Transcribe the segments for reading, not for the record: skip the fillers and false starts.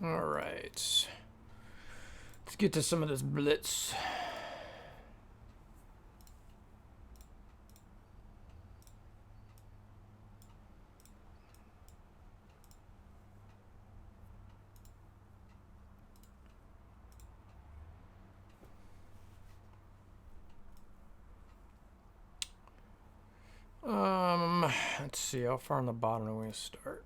All right. Let's get to some of this Blitz. Let's see, how far on the bottom are we going to start?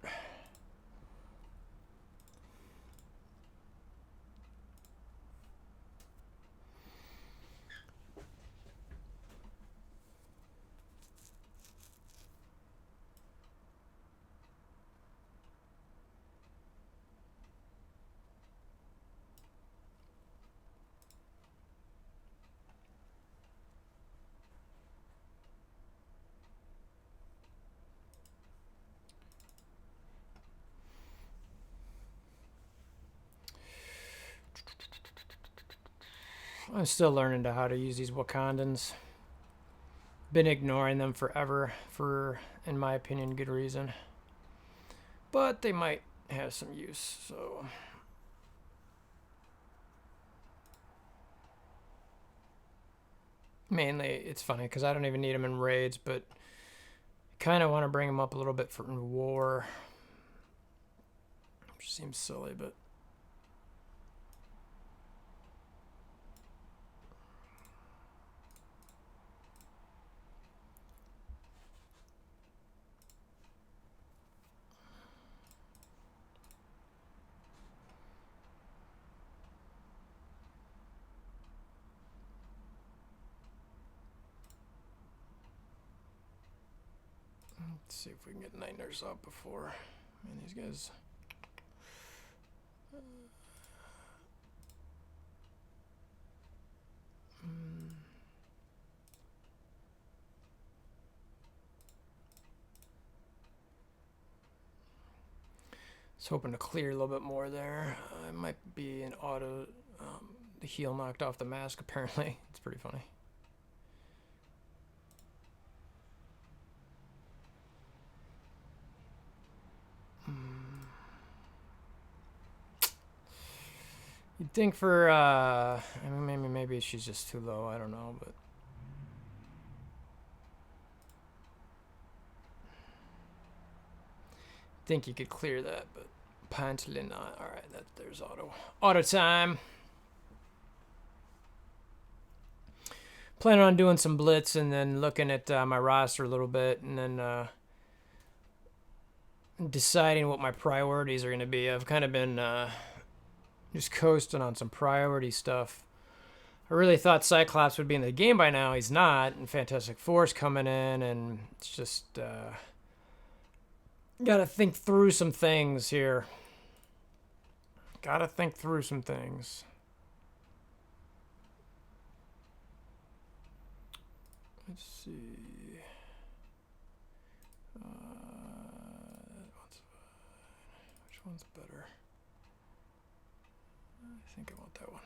I'm still learning how to use these Wakandans. Been ignoring them forever for, in my opinion, good reason. But they might have some use, so... Mainly, it's funny, because I don't even need them in raids, but... kind of want to bring them up a little bit for war. Which seems silly, but... Let's see if we can get Night Nurse up before. Man, these guys... I was hoping to clear a little bit more there. It might be an auto... the heal knocked off the mask, apparently. It's pretty funny. You'd think for... I mean, maybe she's just too low. I don't know, but... think you could clear that, but apparently not. All right, there's auto time. Planning on doing some Blitz and then looking at my roster a little bit and then deciding what my priorities are going to be. I've kind of been just coasting on some priority stuff. I really thought Cyclops would be in the game by now. He's not, and Fantastic Four's coming in, and it's just... gotta think through some things here. Gotta think through some things. Let's see. Which one's better? I think I want that one.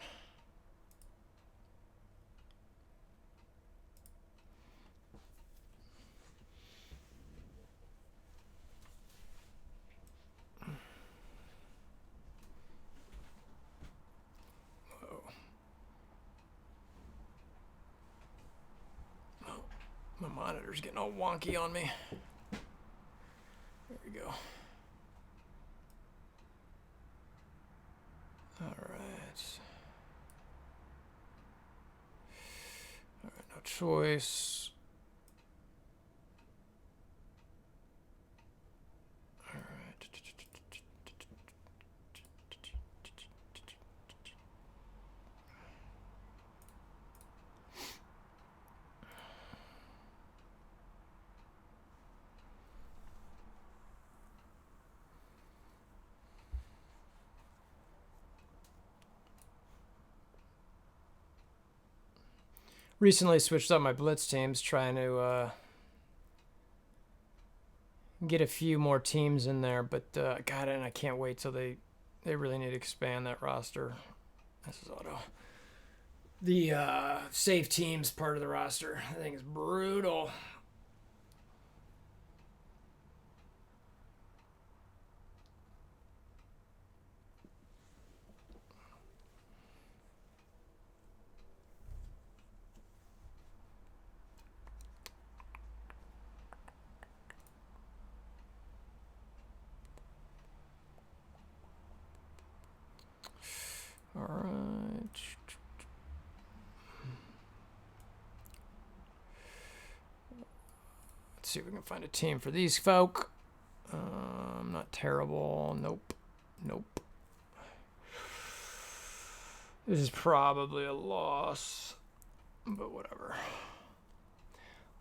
My monitor's getting all wonky on me. There we go. All right. All right, no choice. All right. Recently switched up my Blitz teams, trying to get a few more teams in there, but God, and I can't wait till they really need to expand that roster. This is auto. The save teams part of the roster, I think is brutal. see if we can find a team for these folk. Not terrible. Nope. Nope. This is probably a loss, but whatever.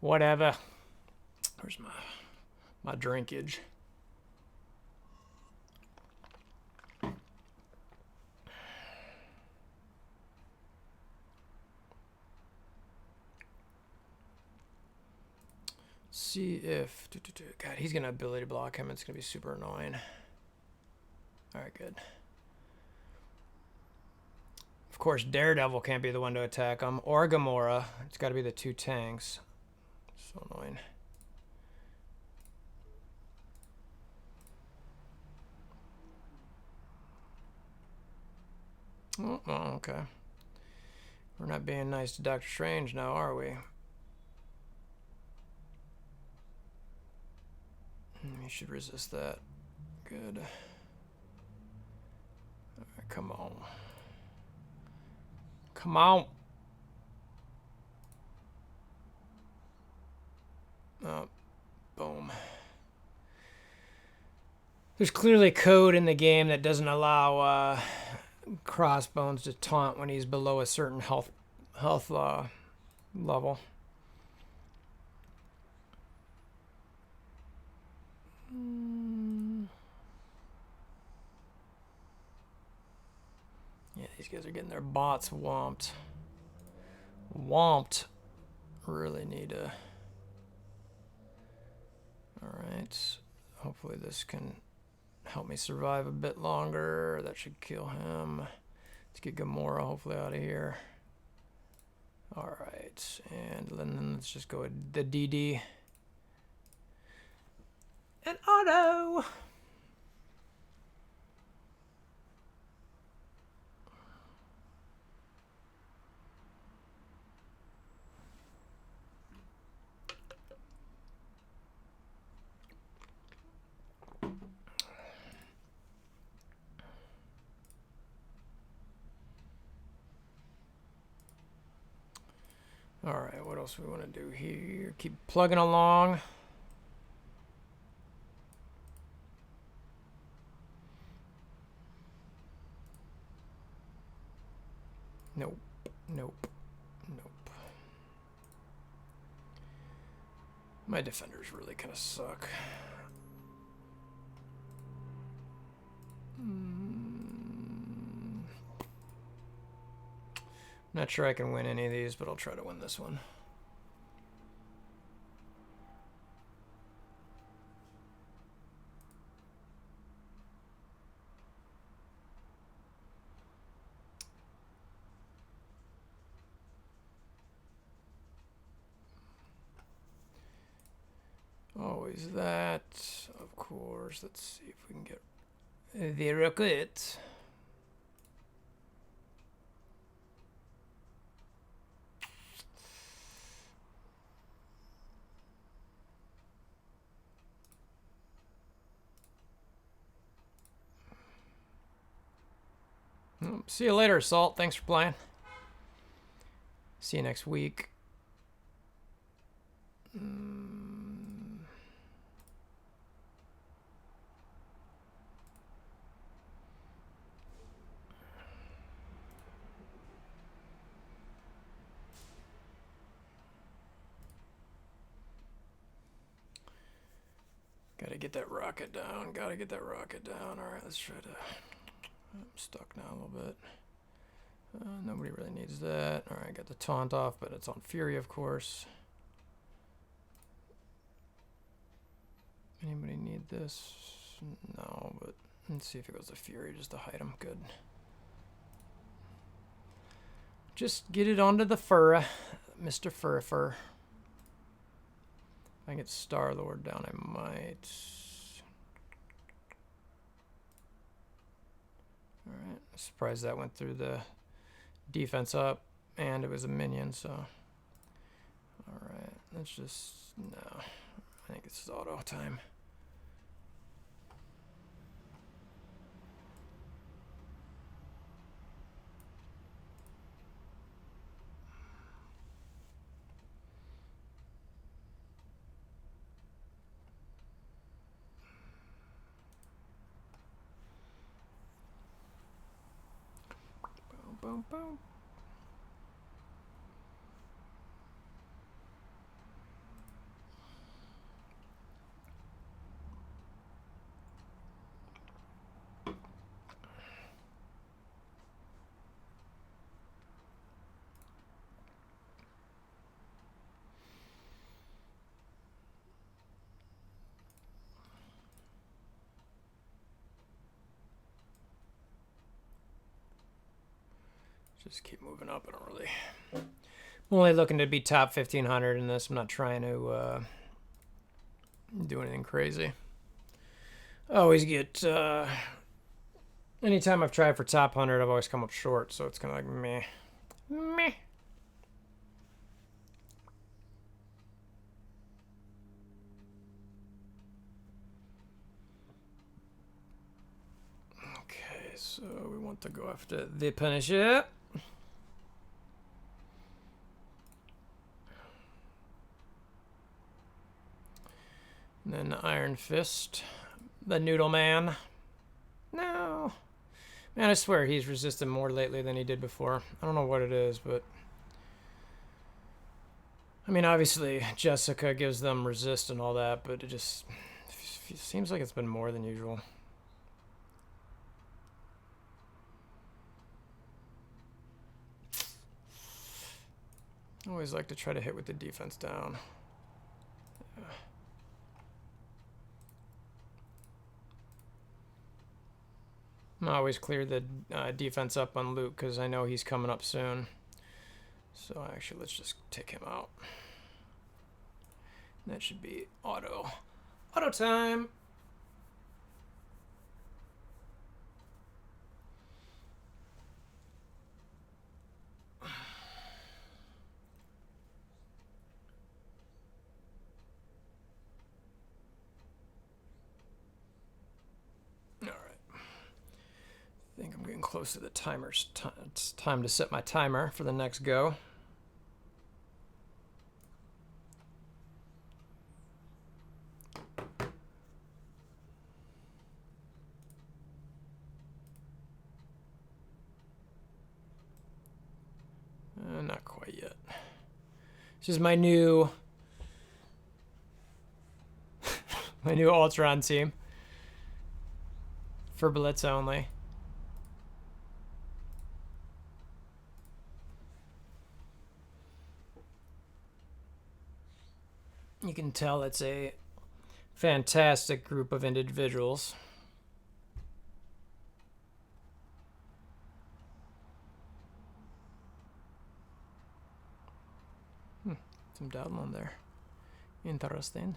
Whatever. Where's my drinkage? See if God, he's gonna ability block him. It's gonna be super annoying. All right, good. Of course, Daredevil can't be the one to attack him, or Gamora. It's got to be the two tanks. So annoying. Oh, okay. We're not being nice to Doctor Strange now, are we? You should resist that. Good. All right, come on. Come on. Oh, boom. There's clearly code in the game that doesn't allow Crossbones to taunt when he's below a certain health level. Yeah, these guys are getting their bots whomped. Whomped. Really need to... Alright. Hopefully this can help me survive a bit longer. That should kill him. Let's get Gamora hopefully out of here. Alright. And then let's just go with the DD. And auto! Alright, what else we want to do here? Keep plugging along. Nope. Nope. Nope. My defenders really kind of suck. Not sure I can win any of these, but I'll try to win this one. Always that, of course. Let's see if we can get the rocket. See you later, Salt. Thanks for playing. See you next week. Gotta get that rocket down. Gotta get that rocket down. Alright, let's try to... I'm stuck now a little bit. Nobody really needs that. Alright, got the taunt off, but it's on Fury, of course. Anybody need this? No, but let's see if it goes to Fury just to hide him. Good. Just get it onto the fur, Mr. Fur. If I can get Star-Lord down, I might. Alright, surprised that went through the defense up, and it was a minion, so. Alright, let's just, no. I think it's auto time. boom, boom. Just keep moving up. I don't really. I'm only looking to be top 1500 in this. I'm not trying to do anything crazy. I always get. Anytime I've tried for top 100, I've always come up short. So it's kind of like meh. Meh. Okay, so we want to go after the Punisher. And then the Iron Fist. The Noodle Man. No. Man, I swear he's resisted more lately than he did before. I don't know what it is, but... I mean, obviously, Jessica gives them resist and all that, but it just seems like it's been more than usual. I always like to try to hit with the defense down. I always clear the defense up on Luke because I know he's coming up soon. So actually, let's just take him out. That should be auto. Auto time! I think I'm getting close to the timer's time. It's time to set my timer for the next go. Not quite yet. This is my new my new Ultron team for Blitz only. You can tell it's a fantastic group of individuals. Some download there. Interesting.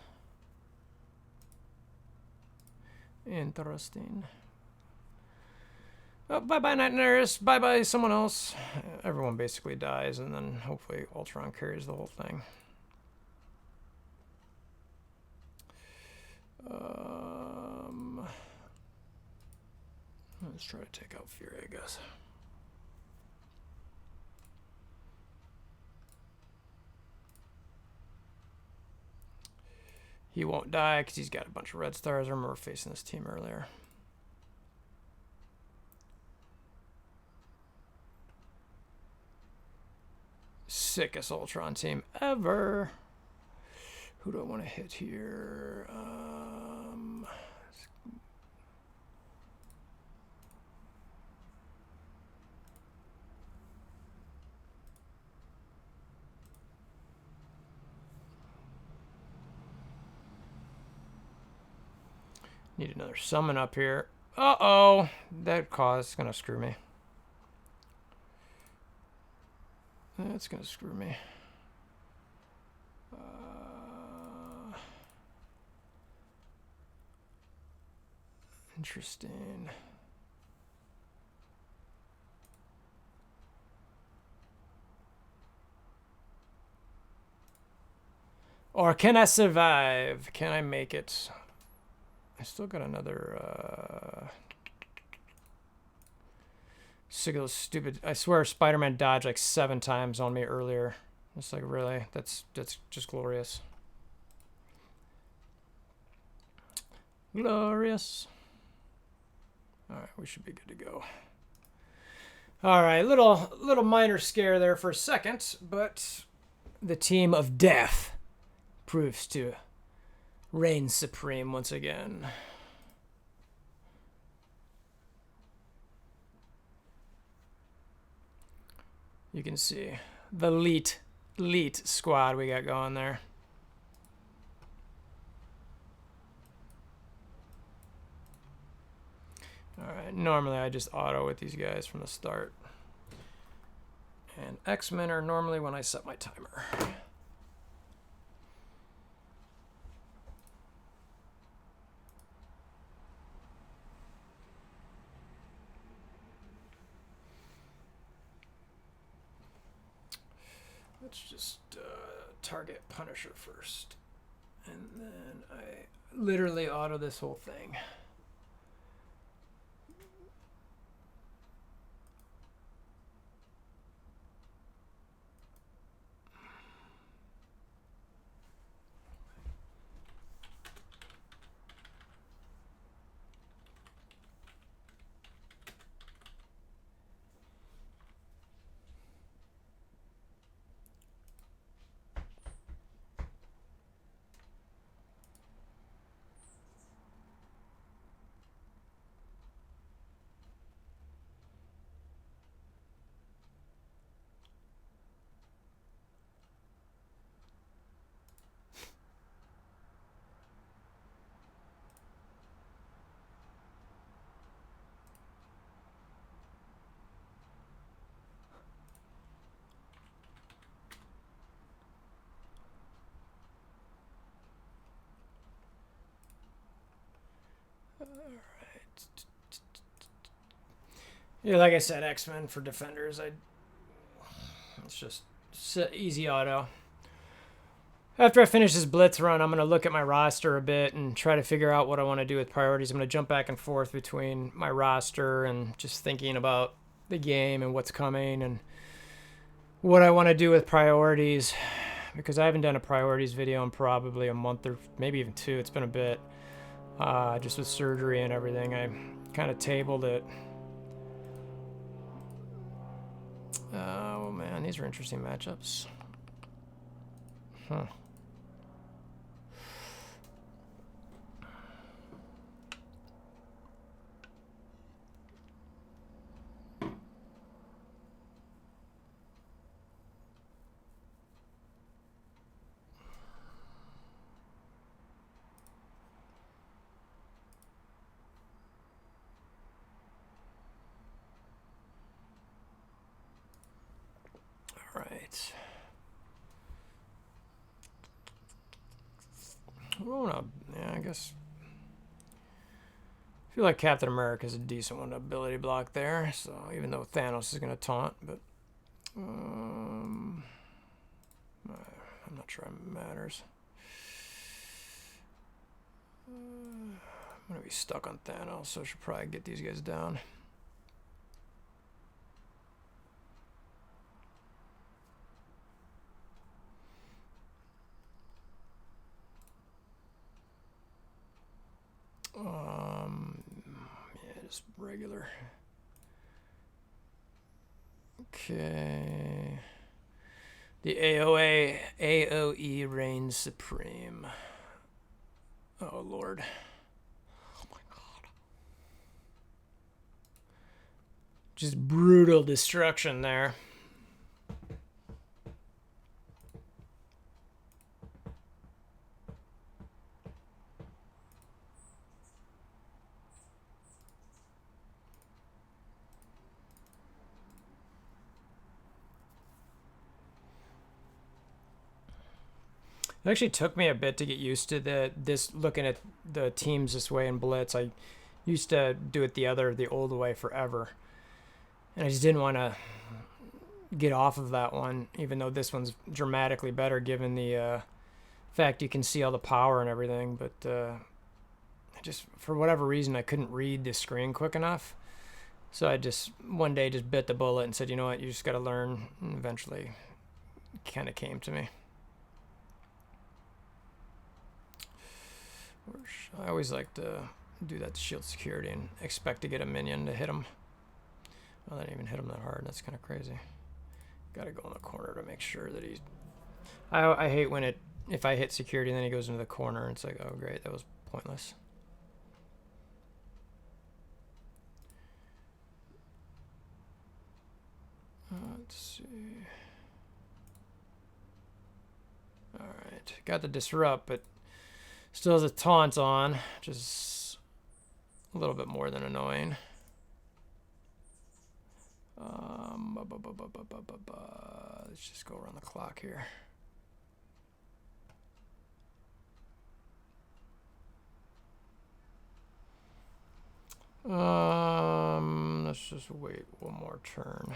Interesting. Oh, bye-bye, Night Nurse. Bye-bye, someone else. Everyone basically dies, and then hopefully Ultron carries the whole thing. Let's try to take out Fury, I guess. He won't die because he's got a bunch of red stars. I remember facing this team earlier. Sickest Ultron team ever. Who do I want to hit here? Need another summon up here. Uh-oh. That cause is going to screw me. That's going to screw me. Interesting. Or can I survive? Can I make it? I still got another sick of those stupid. I swear Spider-Man dodged like 7 times on me earlier. It's like, really? That's just glorious. Glorious. All right, we should be good to go. All right, little minor scare there for a second, but the team of death proves to reign supreme once again. You can see the elite squad we got going there. Alright, normally I just auto with these guys from the start. And X-Men are normally when I set my timer. Let's just target Punisher first. And then I literally auto this whole thing. Yeah, like I said, X-Men for defenders. It's just easy auto. After I finish this Blitz run, I'm going to look at my roster a bit and try to figure out what I want to do with priorities. I'm going to jump back and forth between my roster and just thinking about the game and what's coming and what I want to do with priorities, because I haven't done a priorities video in probably a month or maybe even 2. It's been a bit, just with surgery and everything. I kind of tabled it. Oh man, these are interesting matchups. Huh. Right. Well, yeah, I guess. I feel like Captain America is a decent one to ability block there. So even though Thanos is going to taunt, but I'm not sure it matters. I'm going to be stuck on Thanos, so I should probably get these guys down. Yeah, just regular. Okay. The AOE reigns supreme. Oh, Lord. Oh, my God. Just brutal destruction there. It actually took me a bit to get used to this looking at the teams this way in Blitz. I used to do it the old way forever. And I just didn't want to get off of that one, even though this one's dramatically better given the fact you can see all the power and everything. But I just, for whatever reason, I couldn't read the screen quick enough. So I just, one day, just bit the bullet and said, you know what, you just got to learn. And eventually, it kind of came to me. I always like to do that to shield security and expect to get a minion to hit him. Oh, that didn't even hit him that hard. That's kind of crazy. Got to go in the corner to make sure that he's... I hate when if I hit security and then he goes into the corner. It's like, oh, great. That was pointless. Let's see. All right. Got the disrupt, but still has a taunt on, which is a little bit more than annoying. Let's just go around the clock here. Let's just wait one more turn.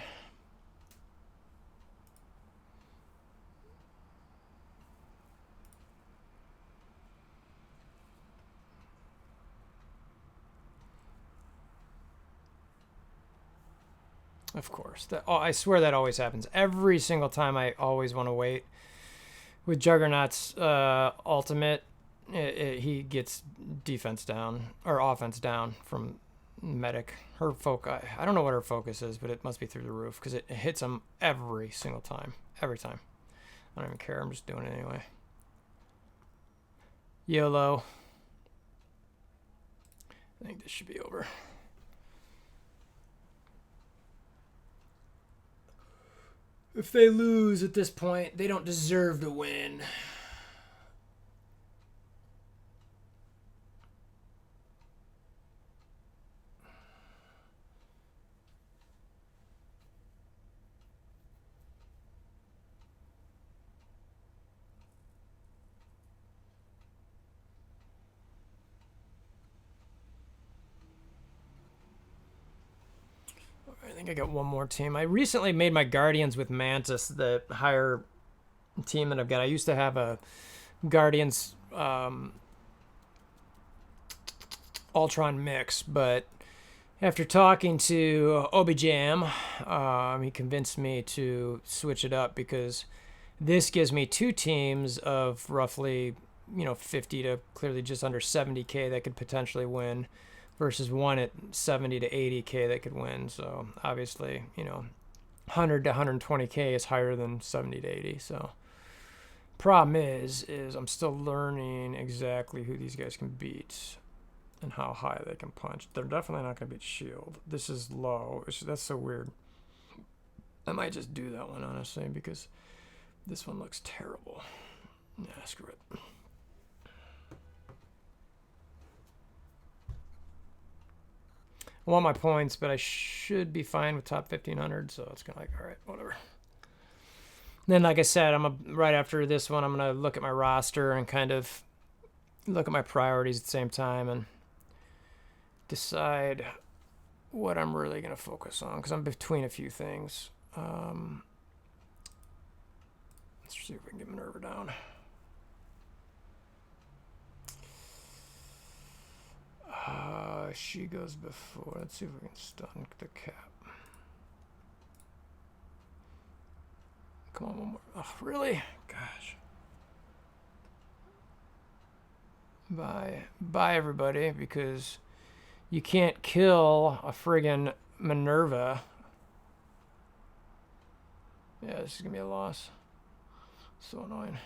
Of course. I swear that always happens. Every single time I always want to wait. With Juggernaut's ultimate, he gets defense down, or offense down from Medic. Her focus, I don't know what her focus is, but it must be through the roof, because it hits him every single time. Every time. I don't even care. I'm just doing it anyway. YOLO. I think this should be over. If they lose at this point, they don't deserve to win. I think I got one more team. I recently made my Guardians with Mantis, the higher team that I've got. I used to have a Guardians Ultron mix, but after talking to ObiJam, he convinced me to switch it up, because this gives me two teams of roughly, 50 to clearly just under 70K that could potentially win, versus one at 70 to 80K that could win. So obviously, 100 to 120K is higher than 70 to 80. So problem is I'm still learning exactly who these guys can beat and how high they can punch. They're definitely not going to beat Shield. This is low. That's so weird. I might just do that one, honestly, because this one looks terrible. Yeah, screw it. I want my points, but I should be fine with top 1,500, so it's kind of like, all right, whatever. Then, like I said, right after this one, I'm going to look at my roster and kind of look at my priorities at the same time and decide what I'm really going to focus on, because I'm between a few things. Let's see if we can get Minerva down. She goes before. Let's see if we can stun the cap. Come on, one more. Oh, really? Gosh. Bye, everybody, because you can't kill a friggin' Minerva. Yeah, this is going to be a loss. So annoying.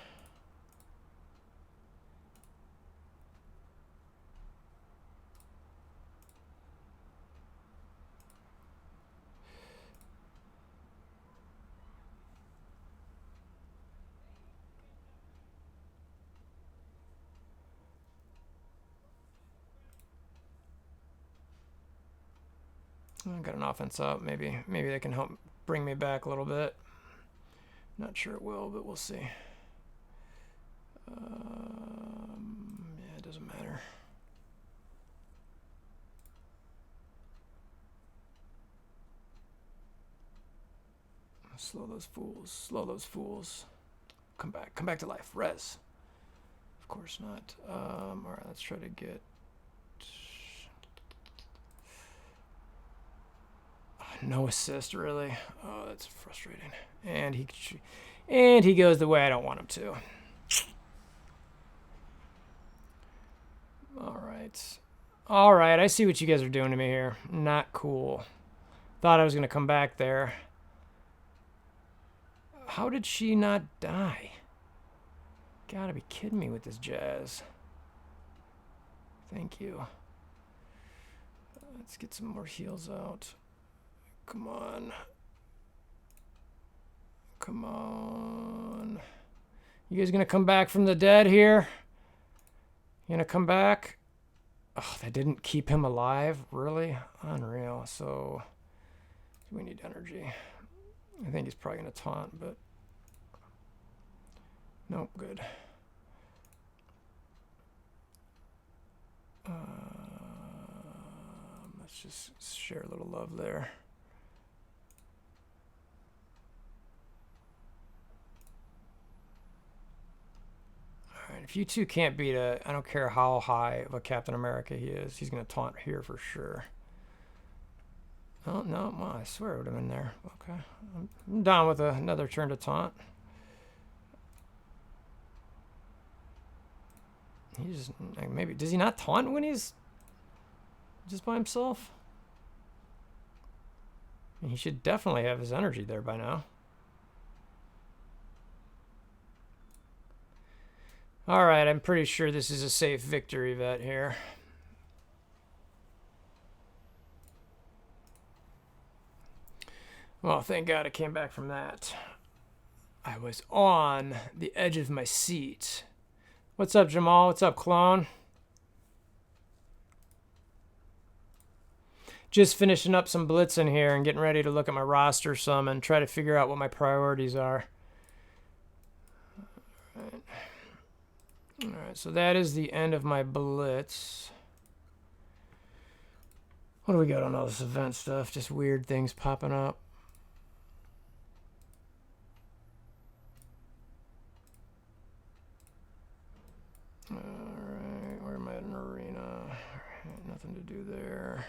I got an offense up. Maybe they can help bring me back a little bit. Not sure it will, but we'll see. Yeah, it doesn't matter. Slow those fools. Slow those fools. Come back. Come back to life. Res. Of course not. All right, let's try to get... No assist, really. Oh, that's frustrating. And he goes the way I don't want him to. All right. I see what you guys are doing to me here. Not cool. Thought I was going to come back there. How did she not die? Gotta be kidding me with this jazz. Thank you. Let's get some more heals out. Come on. Come on. You guys gonna come back from the dead here? You gonna come back? Oh, that didn't keep him alive? Really? Unreal. So, we need energy. I think he's probably gonna taunt, but... Nope, good. Let's just share a little love there. Alright, if you two can't beat I don't care how high of a Captain America he is, he's going to taunt here for sure. Oh, no, well, I swear it would have been there. Okay, I'm down with another turn to taunt. He just, maybe, does he not taunt when he's just by himself? He should definitely have his energy there by now. Alright, I'm pretty sure this is a safe victory bet here. Well, thank God I came back from that. I was on the edge of my seat. What's up, Jamal? What's up, clone? Just finishing up some Blitzn here and getting ready to look at my roster some and try to figure out what my priorities are. All right, so that is the end of my Blitz. What do we got on all this event stuff? Just weird things popping up. All right, where am I at an arena? Right, nothing to do there.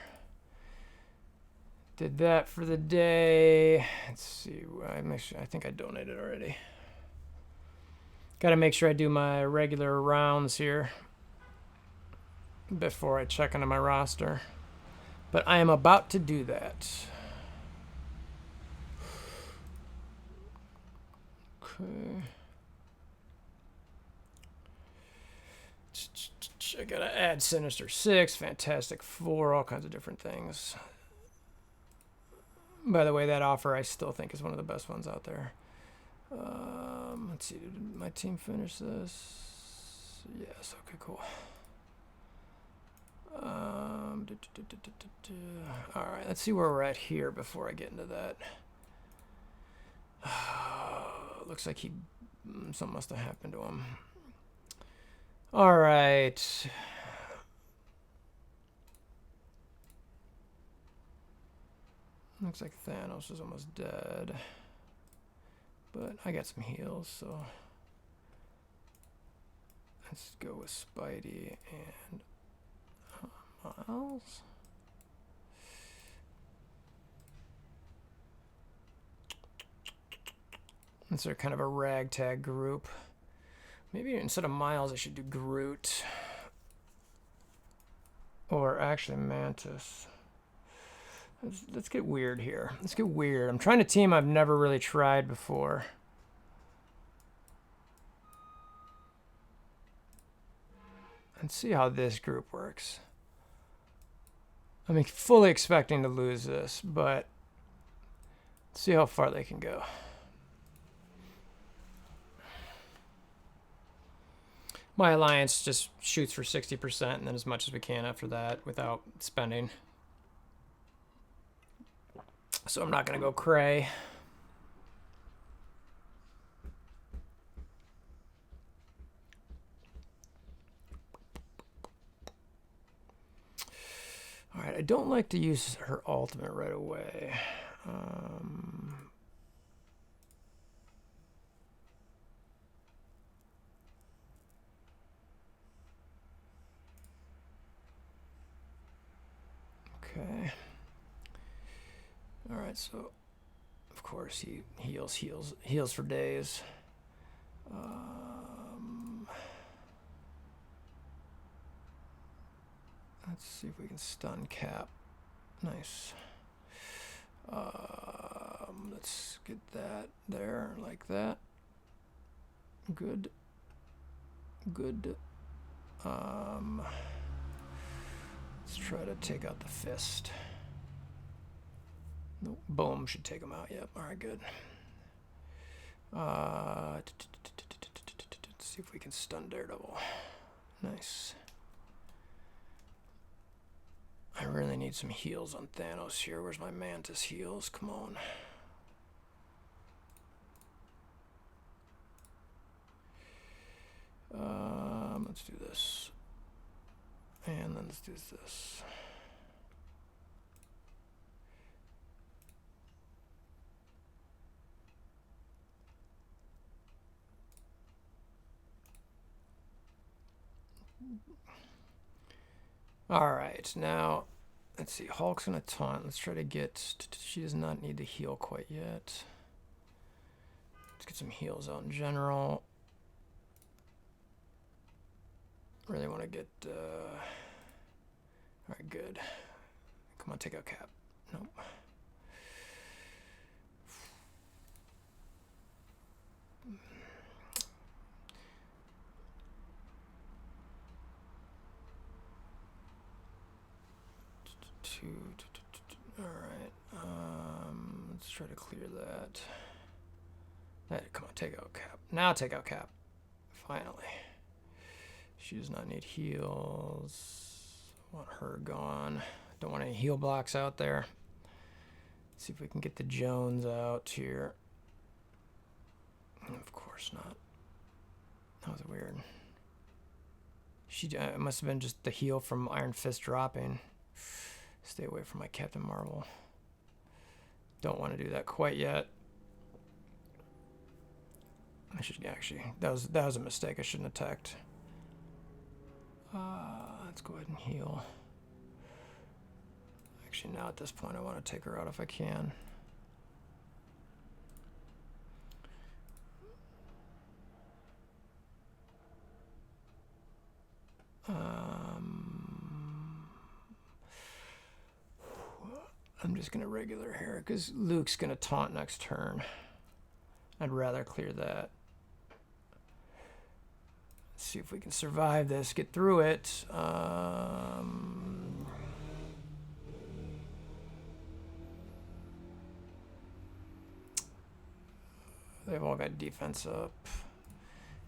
Did that for the day. Let's see. I think I donated already. Got to make sure I do my regular rounds here before I check into my roster. But I am about to do that. Okay. I gotta add Sinister 6, Fantastic 4, all kinds of different things. By the way, that offer I still think is one of the best ones out there. Let's see, did my team finish this? Yes, okay, cool. Alright, let's see where we're at here before I get into that. Looks like something must have happened to him. Alright. Looks like Thanos is almost dead. But I got some heals, so let's go with Spidey and Miles. Since they're kind of a ragtag group. Maybe instead of Miles, I should do Groot. Or actually Mantis. Let's get weird here. Let's get weird. I'm trying a team I've never really tried before. And see how this group works. I'm fully expecting to lose this, but let's see how far they can go. My alliance just shoots for 60% and then as much as we can after that without spending. So I'm not going to go cray. All right, I don't like to use her ultimate right away. Okay. All right, so of course he heals for days. Let's see if we can stun Cap. Nice. Let's get that there like that. Good. Good. Let's try to take out the fist. Nope. Boom, should take him out. Yep. All right, good. Let's see if we can stun Daredevil. Nice. I really need some heals on Thanos here. Where's my Mantis heals? Come on. Let's do this. And then let's do this. Alright, now, let's see. Hulk's gonna taunt. Let's try to get... She does not need to heal quite yet. Let's get some heals out in general. Really want to get... Alright, good. Come on, take out Cap. Nope. Alright, let's try to clear that. Hey, come on, take out Cap. Now take out Cap. Finally. She does not need heals. I want her gone. Don't want any heal blocks out there. Let's see if we can get the Jones out here. Of course not. That was weird. She it must have been just the heal from Iron Fist dropping. Stay away from my Captain Marvel. Don't want to do that quite yet. I should actually. That was a mistake. I shouldn't have attacked. Let's go ahead and heal. Actually, now at this point, I want to take her out if I can. I'm just gonna regular here because Luke's gonna taunt next turn. I'd rather clear that. Let's see if we can survive this, get through it. They've all got defense up.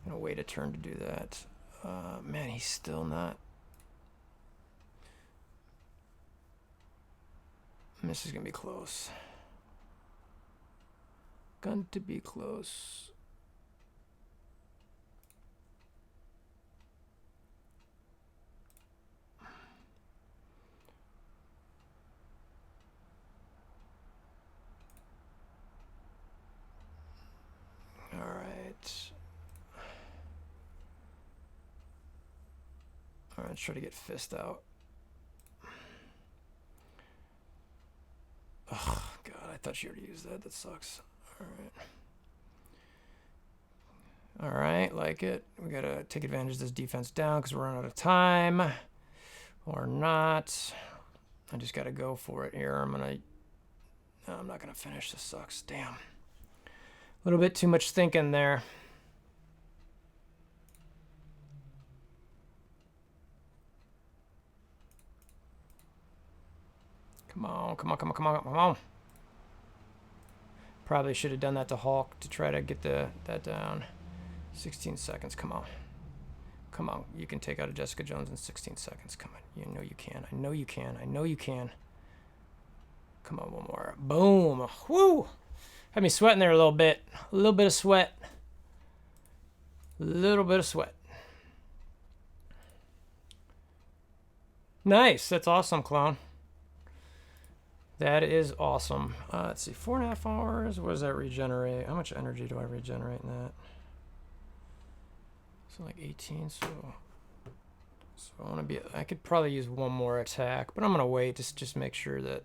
Gonna wait a turn to do that. Man, he's still not. This is gonna be close. Going to be close. All right. All right, let's try to get Fist out. Oh, God, I thought she already used that. That sucks. All right. All right, like it. We got to take advantage of this defense down because we're running out of time. Or not. I just got to go for it here. I'm not going to finish. This sucks. Damn. A little bit too much thinking there. Come on, come on, come on, come on, come on. Probably should have done that to Hulk to try to get that down. 16 seconds, come on. Come on, you can take out a Jessica Jones in 16 seconds. Come on, you know you can. I know you can. I know you can. Come on, one more. Boom. Woo! Had me sweating there a little bit. A little bit of sweat. A little bit of sweat. Nice. That's awesome, clown. That is awesome. Let's see, 4.5 hours. What does that regenerate? How much energy do I regenerate in that? So like 18. So I want to be. I could probably use one more attack, but I'm gonna wait to just make sure that.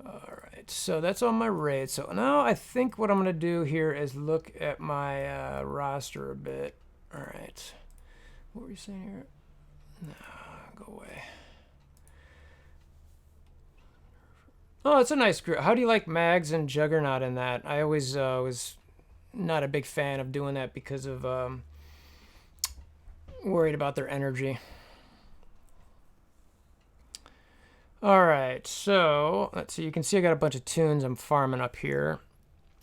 All right. So that's on my raid. So now I think what I'm gonna do here is look at my roster a bit. All right. What were you saying here? No, go away. Oh, it's a nice group. How do you like Mags and Juggernaut in that? I always was not a big fan of doing that because of worried about their energy. All right, so let's see. You can see I got a bunch of tunes I'm farming up here.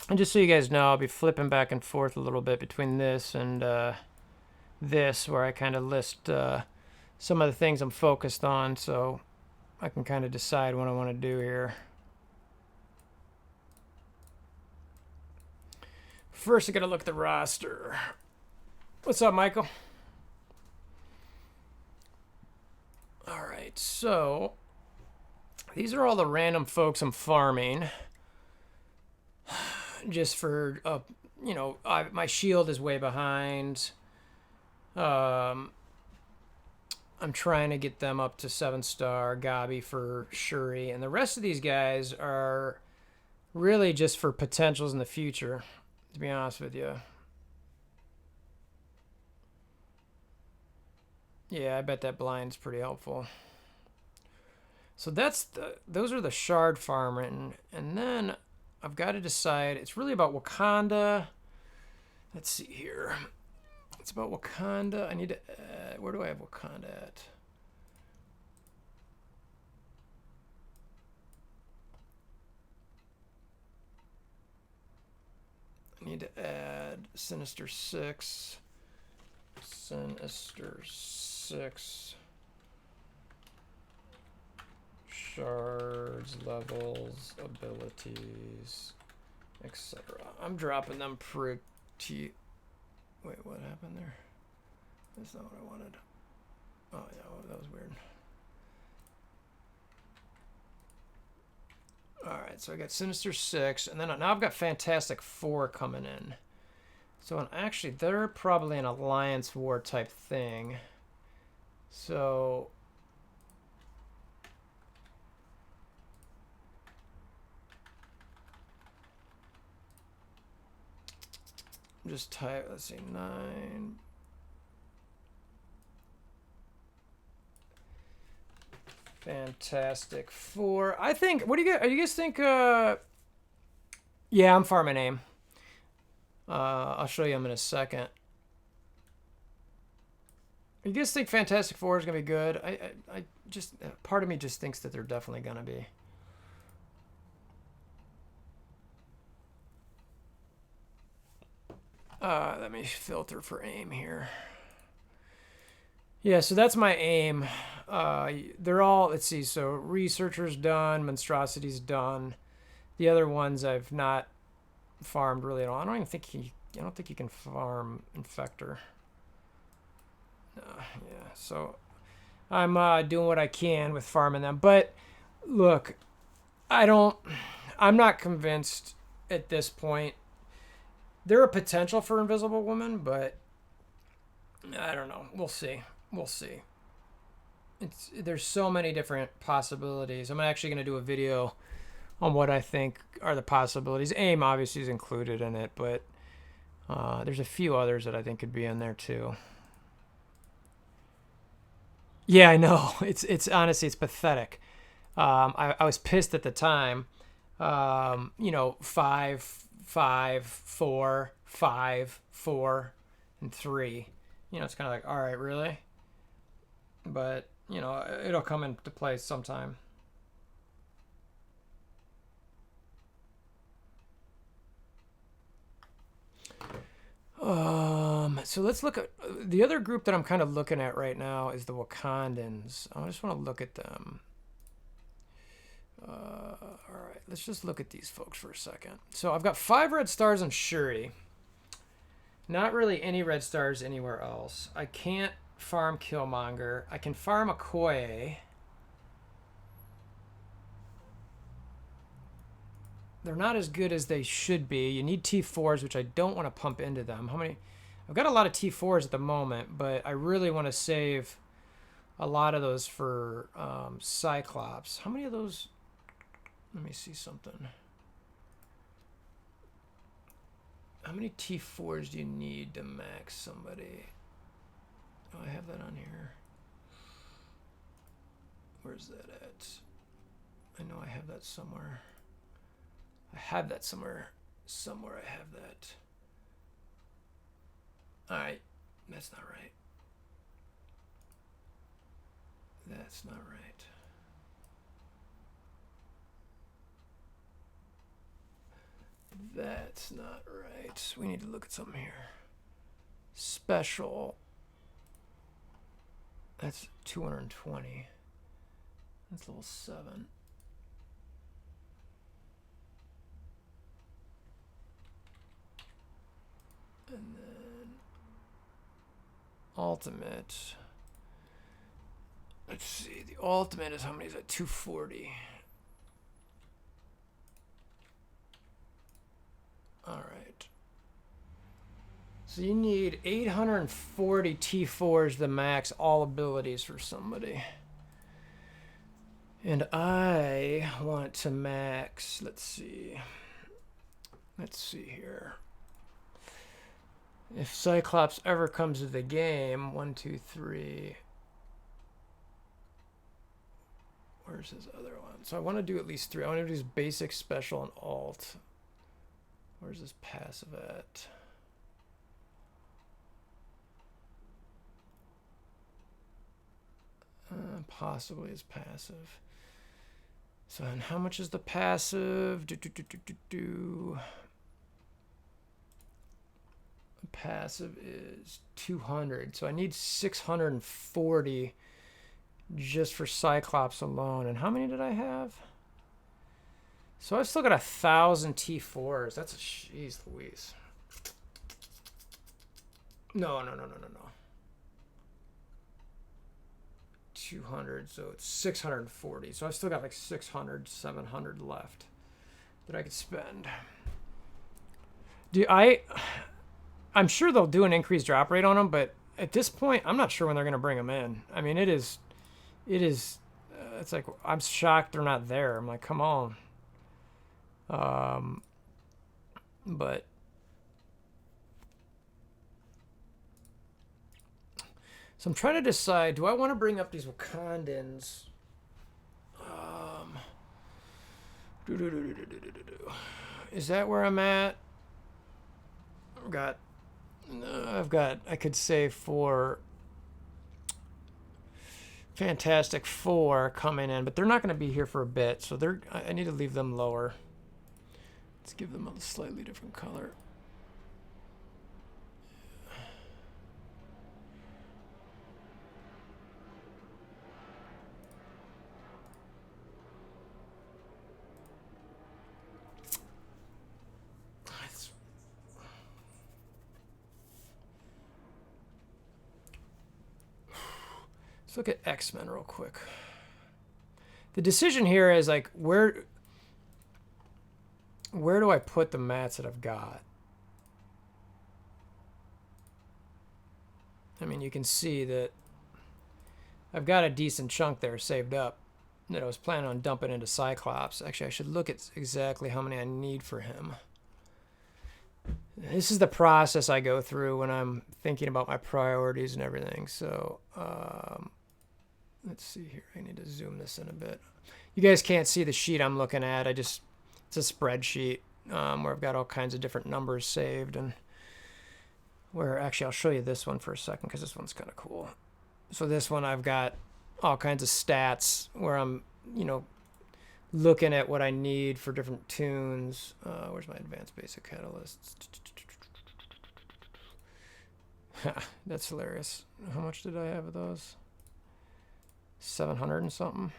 And just so you guys know, I'll be flipping back and forth a little bit between this and this, where I kind of list some of the things I'm focused on, so I can kind of decide what I want to do here. First, I got to look at the roster. What's up, Michael? All right, so these are all the random folks I'm farming. Just for, you know, my shield is way behind. I'm trying to get them up to 7-star. Gabi for Shuri. And the rest of these guys are really just for potentials in the future, to be honest with you. Yeah, I bet that blind's pretty helpful. So those are the shard farming. And then I've got to decide. It's really about Wakanda. Let's see here. It's about Wakanda. I need to add, where do I have Wakanda at? I need to add Sinister 6. Sinister 6. Shards, levels, abilities, etc. I'm dropping them pretty... Wait, what happened there? That's not what I wanted. Oh, yeah, well, that was weird. Alright, so I got Sinister 6, and then now I've got Fantastic 4 coming in. So actually, they're probably an Alliance War type thing. So... just type, let's see, 9. Fantastic 4. I think, what do you guys think? Yeah, I'm farming AIM. I'll show you them in a second. You guys think Fantastic 4 is going to be good? I just, part of me just thinks that they're definitely going to be. Let me filter for AIM here. Yeah, so that's my AIM. They're all, let's see, so Researcher's done, Monstrosity's done. The other ones I've not farmed really at all. I don't think you can farm Infector. Yeah, so I'm doing what I can with farming them. But look, I'm not convinced at this point. They're a potential for Invisible Woman, but I don't know. We'll see. We'll see. There's so many different possibilities. I'm actually going to do a video on what I think are the possibilities. AIM obviously is included in it, but there's a few others that I think could be in there too. Yeah, I know. It's honestly, it's pathetic. I was pissed at the time. You know, 5, 5, 4, 5, 4, and 3. You know, it's kind of like, all right, really? But, you know, it'll come into play sometime. So let's look at the other group that I'm kind of looking at right now is the Wakandans. I just want to look at them. All right, let's just look at these folks for a second. So I've got 5 red stars on Shuri. Not really any red stars anywhere else. I can't farm Killmonger. I can farm Okoye. They're not as good as they should be. You need T4s, which I don't want to pump into them. How many? I've got a lot of T4s at the moment, but I really want to save a lot of those for Cyclops. How many of those? Let me see something. How many T4s do you need to max somebody? Oh, I have that on here. Where's that at? I know I have that somewhere. I have that somewhere. Somewhere I have that. Alright. That's not right. That's not right. That's not right. We need to look at something here. Special. That's 220. That's level 7. And then ultimate. Let's see. The ultimate is how many is that? 240. All right. So you need 840 T4s to max all abilities for somebody. And I want to max, let's see here. If Cyclops ever comes to the game, 1, 2, 3. Where's his other one? So I want to do at least 3. I want to do his basic, special, and alt. Where's his passive at? Possibly his passive. So, and how much is the passive? The passive is 200. So I need 640 just for Cyclops alone. And how many did I have? So I've still got 1,000 T4s. That's a jeez Louise. No. 200, so it's 640. So I've still got like 600, 700 left that I could spend. I'm sure they'll do an increased drop rate on them, but at this point, I'm not sure when they're going to bring them in. I mean, it's like, I'm shocked they're not there. I'm like, come on. But so I'm trying to decide, do I want to bring up these Wakandans? Is that where I'm at? I could say for Fantastic Four coming in, but they're not going to be here for a bit, so I need to leave them lower. Let's give them a slightly different color. Let's look at X-Men real quick. The decision here is like, where do I put the mats that I've got? I mean, you can see that I've got a decent chunk there saved up that I was planning on dumping into Cyclops. Actually, I should look at exactly how many I need for him. This is the process I go through when I'm thinking about my priorities and everything. So, let's see here. I need to zoom this in a bit. You guys can't see the sheet I'm looking at. It's a spreadsheet where I've got all kinds of different numbers saved, and actually I'll show you this one for a second because this one's kind of cool. So this one I've got all kinds of stats where I'm, looking at what I need for different tunes. Where's my advanced basic catalysts? That's hilarious. How much did I have of those? 700 and something.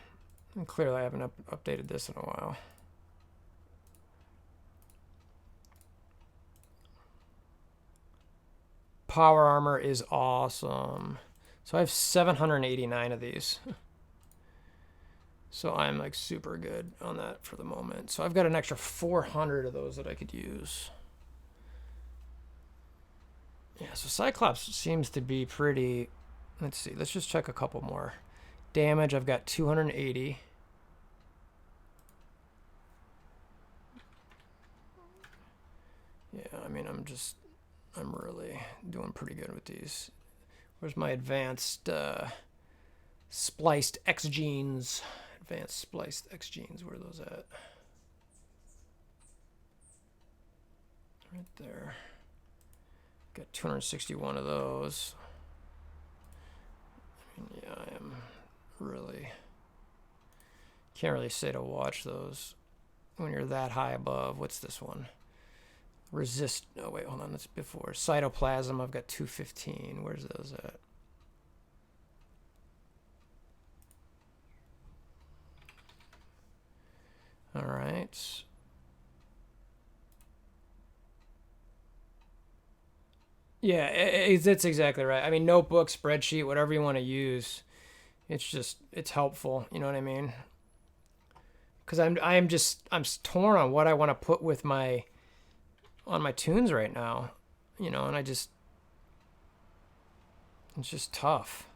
And clearly I haven't updated this in a while. Power armor is awesome. So I have 789 of these. So I'm like super good on that for the moment. So I've got an extra 400 of those that I could use. Yeah, so Cyclops seems to be pretty... Let's see, let's just check a couple more. Damage, I've got 280. Yeah, I mean, I'm really doing pretty good with these. Where's my advanced spliced X genes? Advanced spliced X genes, where are those at? Right there. Got 261 of those. I mean, yeah, I am really... Can't really say to watch those when you're that high above. What's this one? Resist... Oh, wait, hold on. That's before. Cytoplasm, I've got 215. Where's those at? All right. Yeah, that's exactly right. I mean, notebook, spreadsheet, whatever you want to use. It's just, it's helpful. You know what I mean? Because I'm torn on what I want to put with on my tunes right now. You know, and it's just tough.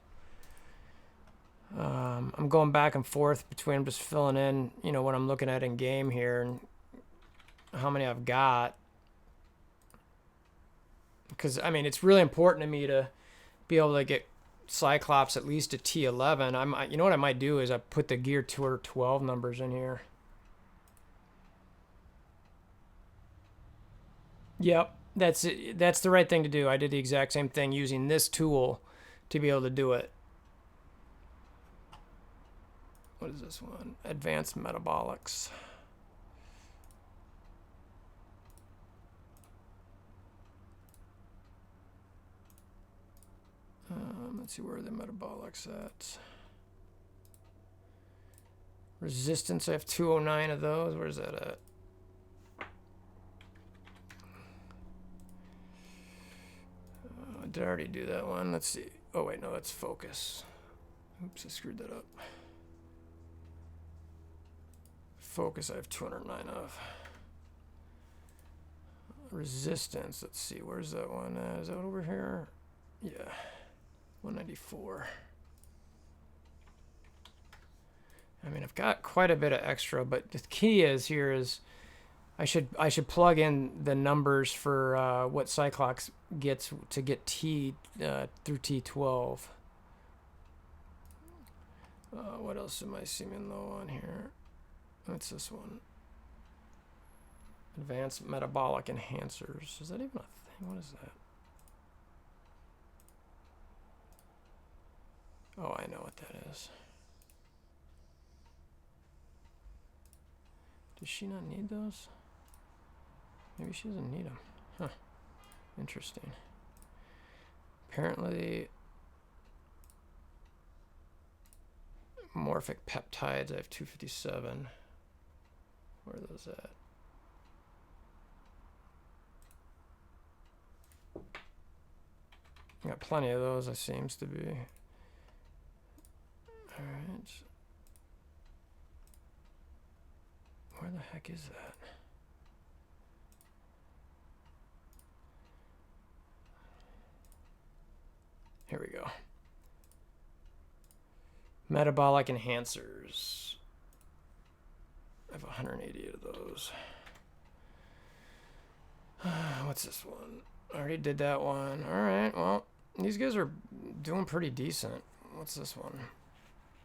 I'm going back and forth between, I'm just filling in, you know, what I'm looking at in game here and how many I've got. Because, I mean, it's really important to me to be able to get Cyclops at least to T11. You know what I might do is I put the Gear 212 numbers in here. Yep, that's it. That's the right thing to do. I did the exact same thing using this tool to be able to do it. What is this one? Advanced metabolics. Let's see, where are the metabolics at? Resistance, I have 209 of those. Where's that at? Did I already do that one? Let's see. Oh, wait, no, that's focus. Oops, I screwed that up. Focus, I have 209 of. Resistance, let's see, where's that one? Is that over here? Yeah, 194. I mean, I've got quite a bit of extra, but the key is I should plug in the numbers for what Cyclops gets to get T through T12. What else am I seeming low on here? What's this one? Advanced metabolic enhancers. Is that even a thing? What is that? Oh, I know what that is. Does she not need those? Maybe she doesn't need them. Huh. Interesting. Apparently, morphic peptides, I have 257. Where are those at? Got plenty of those, it seems to be. Alright. Where the heck is that? Here we go. Metabolic enhancers. I have 188 of those. What's this one? I already did that one. Alright, well, these guys are doing pretty decent. What's this one?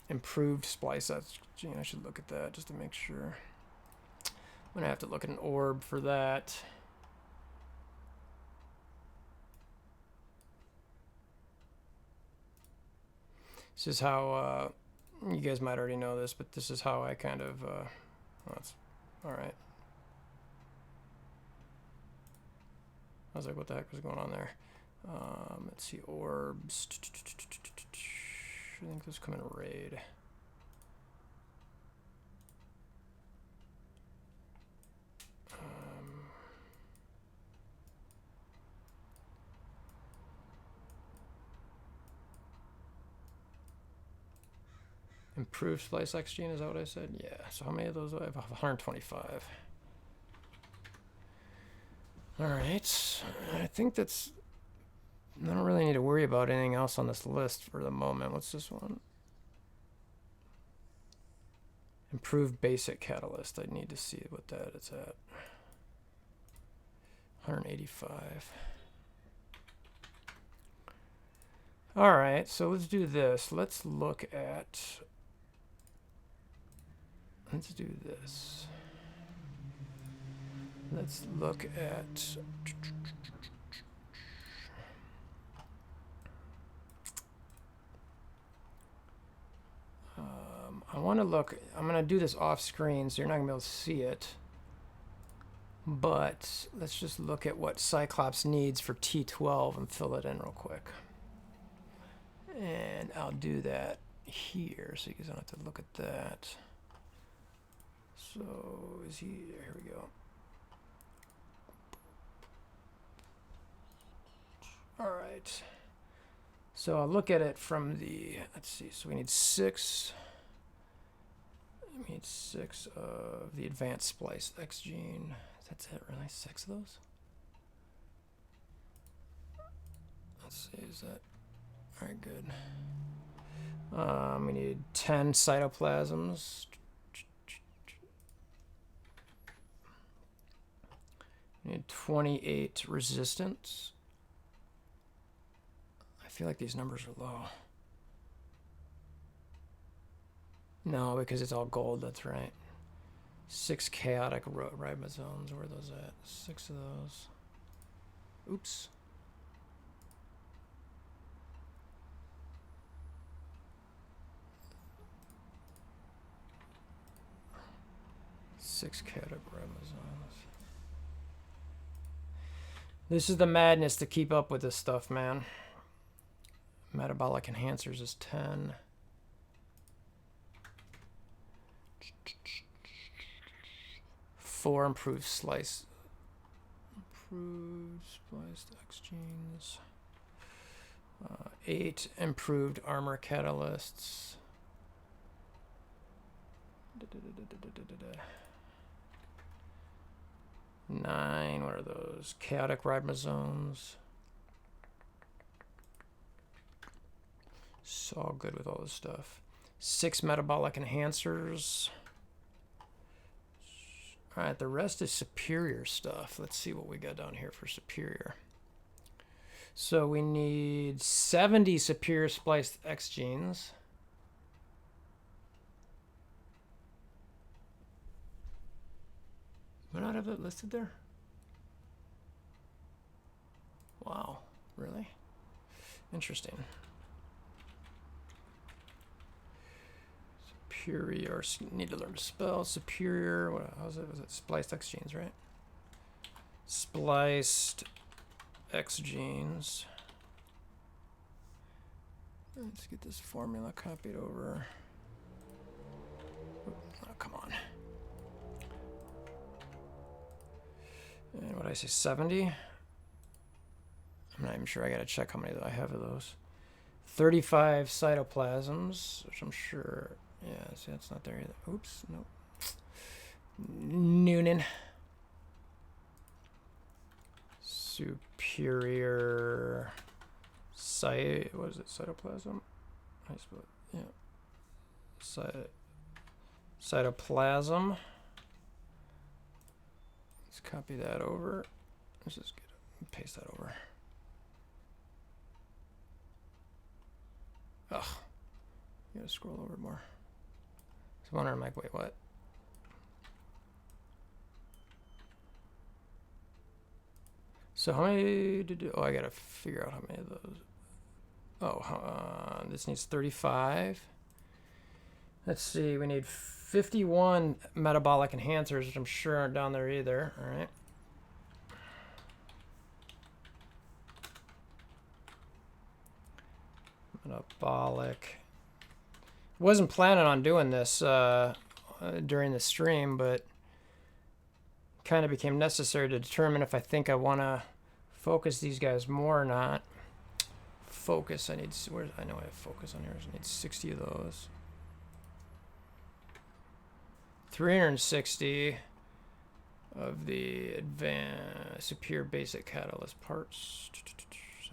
Improved splice. Gee, I should look at that just to make sure. I'm going to have to look at an orb for that. This is how, you guys might already know this, but this is how I kind of, well, that's, alright. I was like, what the heck was going on there? Let's see, orbs. I think those come in a raid. Improved splice X gene, is that what I said? Yeah, so how many of those do I have? 125. Alright, I think that's... I don't really need to worry about anything else on this list for the moment. What's this one? Improved basic catalyst. I need to see what that is at. 185. Alright, so let's do this. Let's look at let's do this. Let's look at I want to look, I'm going to do this off screen so you're not going to be able to see it. But let's just look at what Cyclops needs for T12 and fill it in real quick. And I'll do that here so you guys don't have to look at that. So is he, here we go. All right. So I'll look at it from the, let's see, so we need six of the advanced splice X gene. That's it, really? 6 of those? Let's see, is that, all right, good. We need 10 cytoplasms. We need 28 resistance. I feel like these numbers are low. No, because it's all gold, that's right. 6 chaotic ribosomes, where are those at? 6 of those. Oops. Six chaotic ribosomes. This is the madness to keep up with this stuff, man. Metabolic enhancers is 10. Four improved spliced X genes. 8 improved armor catalysts. 9, what are those? Chaotic ribosomes. So good with all this stuff. 6 metabolic enhancers. All right, the rest is superior stuff. Let's see what we got down here for superior. So we need 70 superior spliced X genes. Do I not have that listed there? Wow, really? Interesting. Superior, need to learn to spell. Superior, what was it? Was it spliced X genes, right? Spliced X genes. Let's get this formula copied over. Oh, come on. And what did I say, 70? I'm not even sure. I gotta check how many I have of those. 35 cytoplasms, which I'm sure, yeah, see, that's not there either. Oops, nope. Noonan. Superior what is it, cytoplasm? I spell it, yeah. Cytoplasm. Let's copy that over. Let's just paste that over. Ugh. You gotta scroll over more. I was wondering, like, wait, what? So how many did oh, I gotta figure out how many of those. Oh, this needs 35. Let's see, we need 51 metabolic enhancers, which I'm sure aren't down there either. All right. Metabolic. Wasn't planning on doing this during the stream, but kind of became necessary to determine if I think I want to focus these guys more or not. Focus, I need, where, I know I have focus on here, so I need 60 of those. 360 of the advanced superior basic catalyst parts.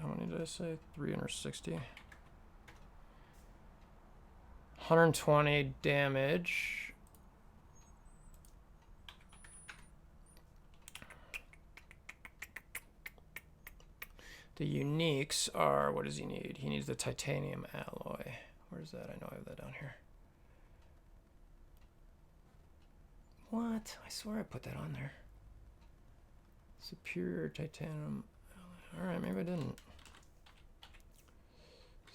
How many did I say? 360. 120 damage. The uniques are, what does he need? He needs the titanium alloy. Where's that? I know I have that down here. What? I swear I put that on there. Superior titanium. All right, maybe I didn't.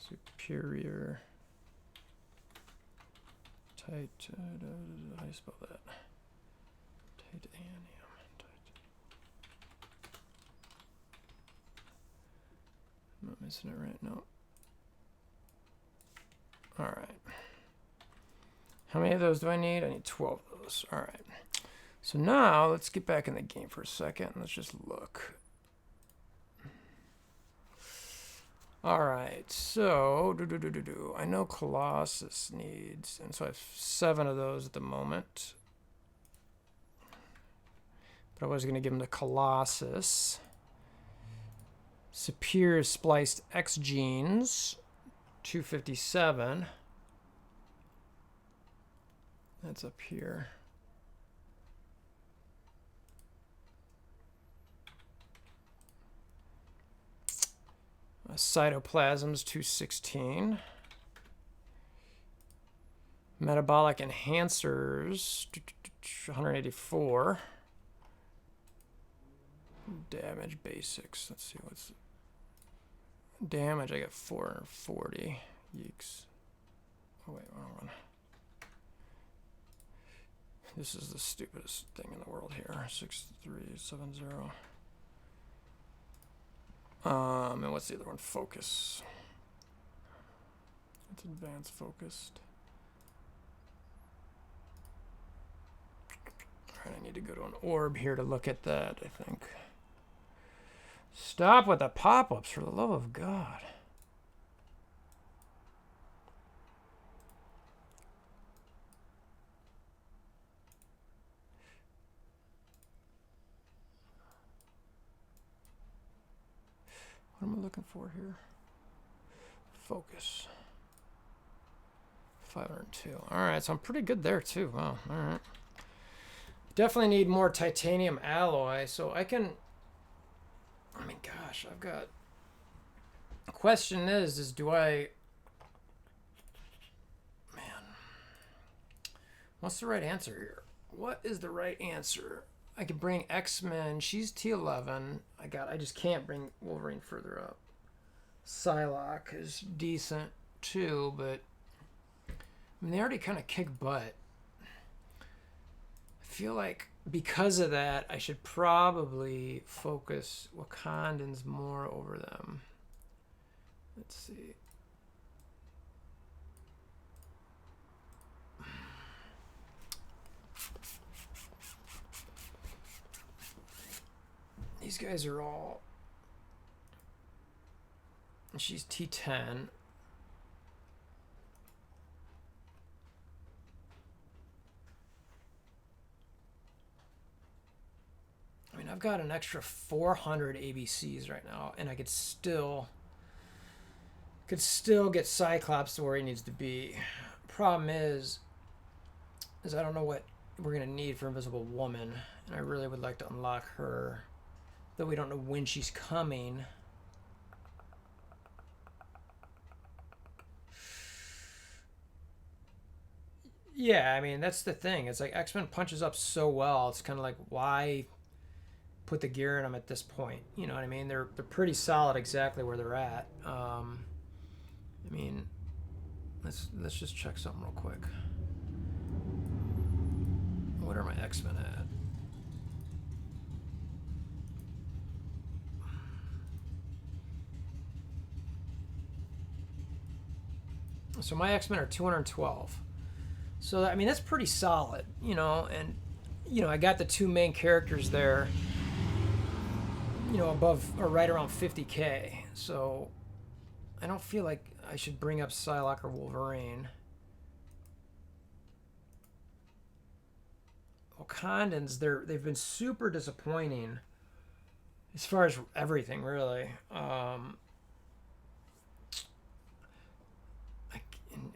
Superior how do you spell that? Titanium. I'm not missing it right now. All right. How many of those do I need? I need 12 of those. All right. So now let's get back in the game for a second. Let's just look. All right. So I know Colossus needs, and so I have 7 of those at the moment. But I was going to give him the Colossus. Superior spliced X genes, 257. That's up here. Cytoplasms, 216. Metabolic enhancers, 184. Damage basics. Let's see what's damage. I got 440. Yeeks. Oh wait, wrong one. This is the stupidest thing in the world here. 6370. And what's the other one? Focus. It's advanced focused. Alright, I need to go to an orb here to look at that, I think. Stop with the pop-ups, for the love of God. What am I looking for here? Focus. 502. All right, so I'm pretty good there too. Wow. All right. Definitely need more titanium alloy, so I can. I mean, gosh, I've got. The question is do I? Man, what's the right answer here? What is the right answer? I could bring X-Men. She's T11. I just can't bring Wolverine further up. Psylocke is decent too, but I mean, they already kind of kick butt. I feel like because of that, I should probably focus Wakandans more over them. Let's see. These guys are all... She's T10. I mean, I've got an extra 400 ABCs right now, and I could still get Cyclops to where he needs to be. Problem is I don't know what we're gonna need for Invisible Woman, and I really would like to unlock her. Though we don't know when she's coming. Yeah, I mean, that's the thing. It's like X-Men punches up so well. It's kind of like, why put the gear in them at this point? You know what I mean? They're pretty solid exactly where they're at. I mean, let's just check something real quick. What are my X-Men at? So my X-Men are 212. So, I mean, that's pretty solid, you know, and, you know, I got the 2 main characters there, you know, above or right around 50K. So I don't feel like I should bring up Psylocke or Wolverine. Wakandans, they've been super disappointing as far as everything, really.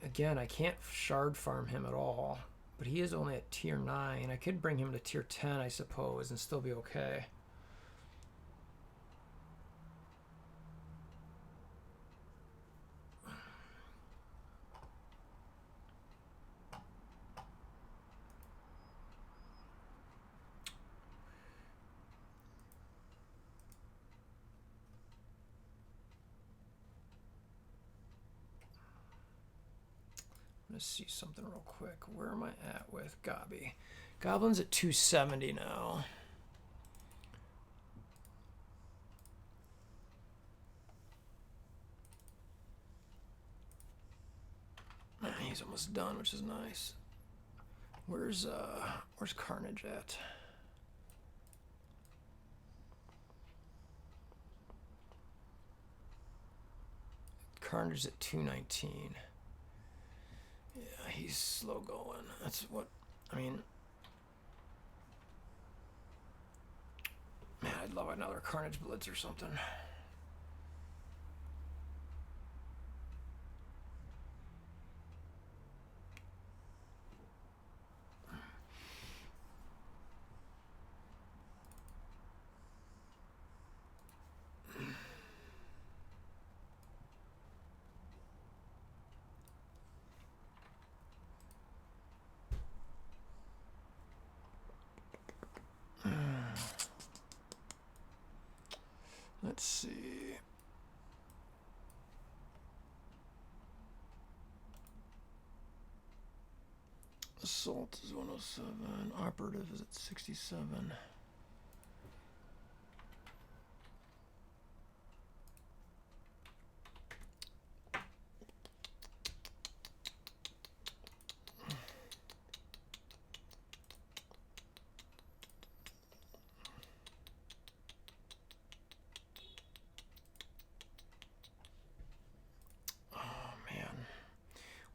Again, I can't shard farm him at all, but he is only at tier 9. I could bring him to tier 10, I suppose, and still be okay. Let's see something real quick. Where am I at with Gobby? Goblin's at 270 now. He's almost done, which is nice. Where's Carnage at? Carnage at 219. Yeah, he's slow going. That's what, I mean, man, I'd love another Carnage Blitz or something. Let's see. Assault is 107. Operative is at 67.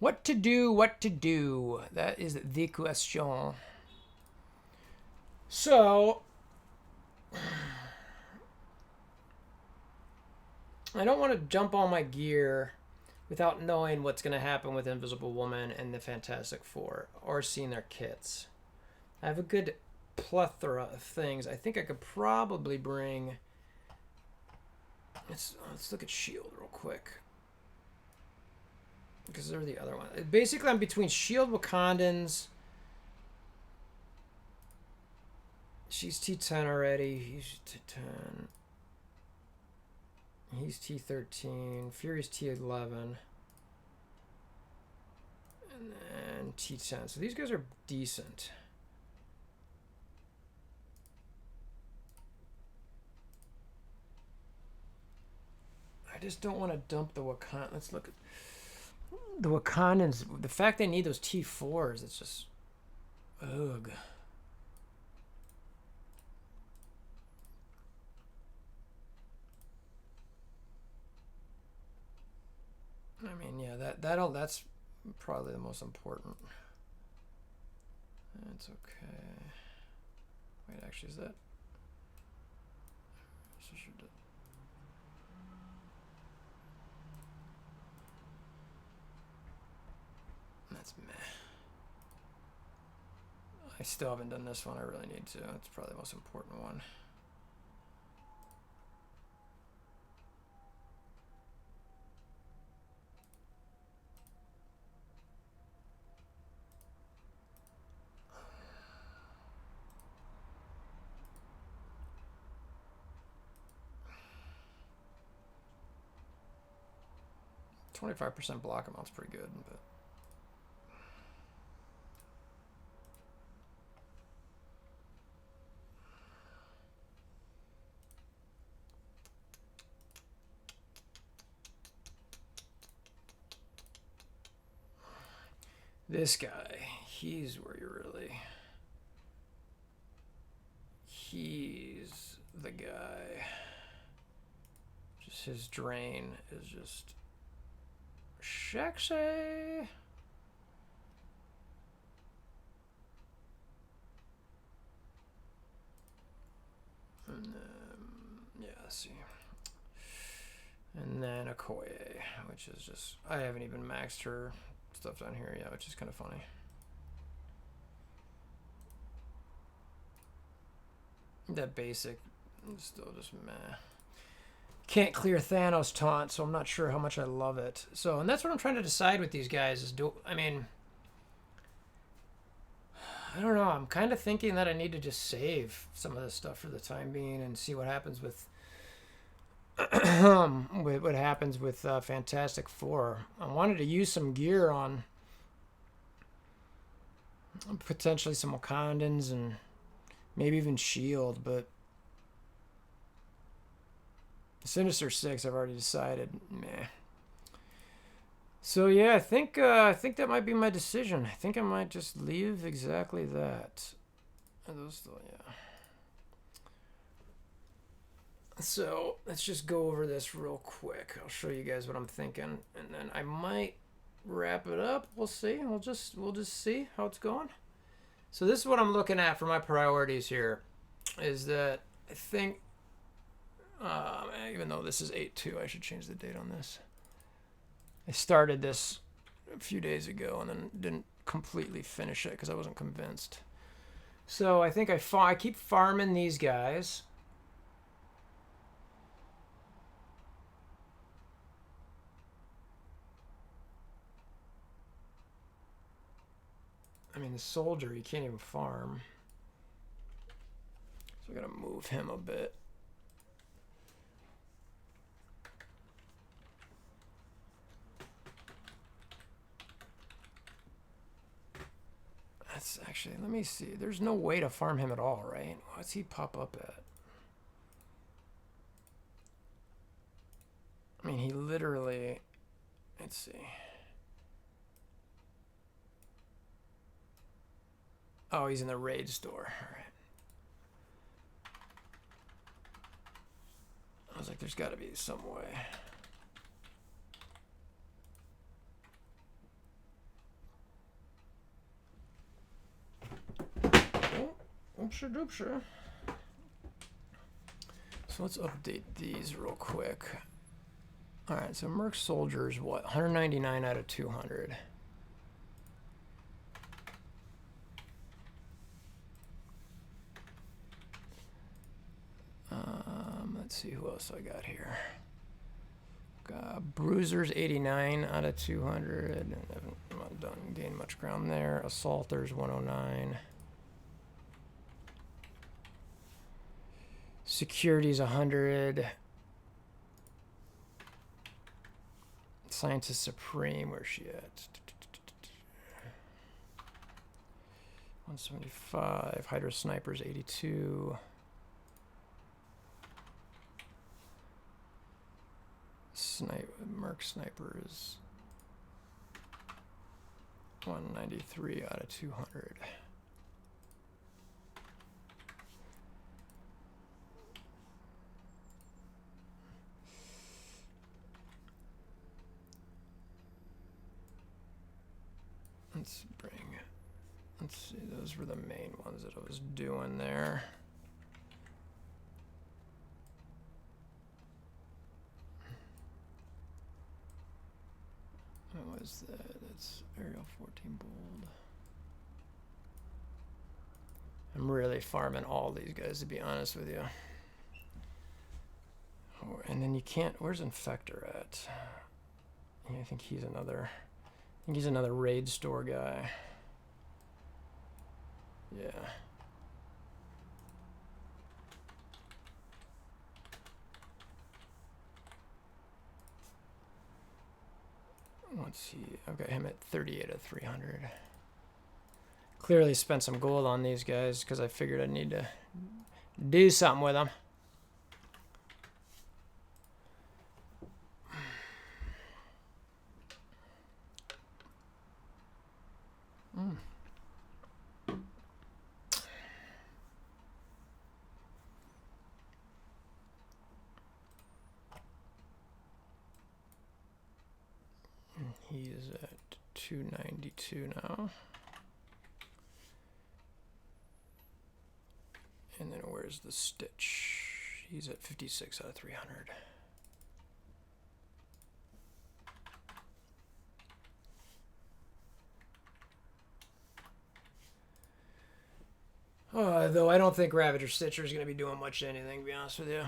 What to do, what to do? That is the question. So, I don't want to jump all my gear without knowing what's going to happen with Invisible Woman and the Fantastic Four, or seeing their kits. I have a good plethora of things. I think I could probably bring... Let's look at S.H.I.E.L.D. real quick. Because they're the other one. Basically, I'm between S.H.I.E.L.D. Wakandans. She's T10 already. He's T10. He's T13. Fury's T11. And then T10. So these guys are decent. I just don't want to dump the Wakanda. Let's look at... The Wakandans, the fact they need those T4s, it's just, ugh. I mean, yeah, that's probably the most important. That's okay. Wait, actually, is that? That's meh. I still haven't done this one. I really need to. It's probably the most important one. %25 block amount's pretty good, but 'This guy, he's where you really... He's the guy. Just his drain is just... sexy. And then, yeah, let's see. And then Okoye, which is just... I haven't even maxed her stuff down here yet, which is kind of funny. That basic is still just meh. Can't clear Thanos taunt, so I'm not sure how much I love it. So, and that's what I'm trying to decide with these guys is I mean, I don't know. I'm kind of thinking that I need to just save some of this stuff for the time being and see what happens with what happens with Fantastic Four. I wanted to use some gear on Potentially some Wakandans and maybe even Shield, but the Sinister Six I've already decided. Meh. So yeah, I think that might be my decision. I think I might just leave exactly that. Those, yeah. So let's just go over this real quick. I'll show you guys what I'm thinking, and then I might wrap it up. We'll see. We'll just see how it's going. So this is what I'm looking at for my priorities here. Is that I think, even though this is 8/2, I should change the date on this. I started this a few days ago and then didn't completely finish it because I wasn't convinced. So I think I keep farming these guys. I mean, the soldier, you can't even farm. So I gotta move him a bit. That's actually, let me see. There's no way to farm him at all, right? What's he pop up at? I mean, he literally, let's see. Oh, he's in the raid store. All right. I was like, there's got to be some way. Oopsie doopsie. So let's update these real quick. All right, so Merc Soldiers, what? 199 out of 200. Let's see who else I got here. Got Bruisers, 89 out of 200. Haven't done gained much ground there. Assaulters, 109. Security's 100. Scientist Supreme, where's she at? 175. Hydra Snipers, 82. Merc Snipers, 193 out of 200. Let's see, those were the main ones that I was doing there. What was that? That's Aerial 14 Bold. I'm really farming all these guys, to be honest with you. Oh, and then you can't, where's Infector at? Yeah, I think he's another raid store guy. Yeah. Let's see. I've got him at 38 of 300. Clearly spent some gold on these guys because I figured I need to do something with them. He is at 292 now. And then where's the Stitch? He's at 56 out of 300. Though I don't think Ravager Stitcher is going to be doing much anything, to be honest with you.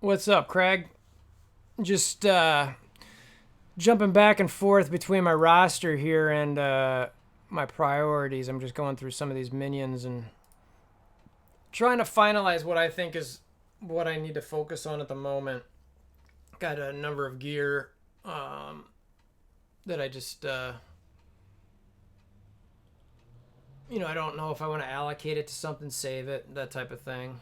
What's up, Craig? Just jumping back and forth between my roster here and my priorities. I'm just going through some of these minions and trying to finalize what I think is what I need to focus on at the moment. Got a number of gear that I just, you know, I don't know if I want to allocate it to something, save it, that type of thing.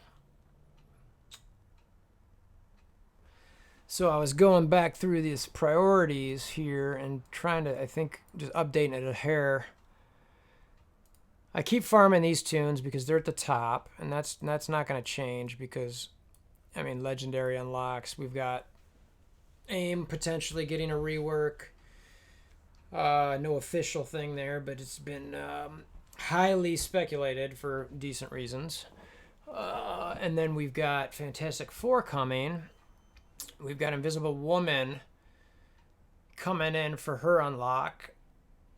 So I was going back through these priorities here and trying to, I think, just updating it a hair. I keep farming these tunes because they're at the top, and that's not going to change because, I mean, legendary unlocks. We've got AIM potentially getting a rework. No official thing there, but it's been highly speculated for decent reasons. And then we've got Fantastic Four coming. We've got Invisible Woman coming in for her unlock,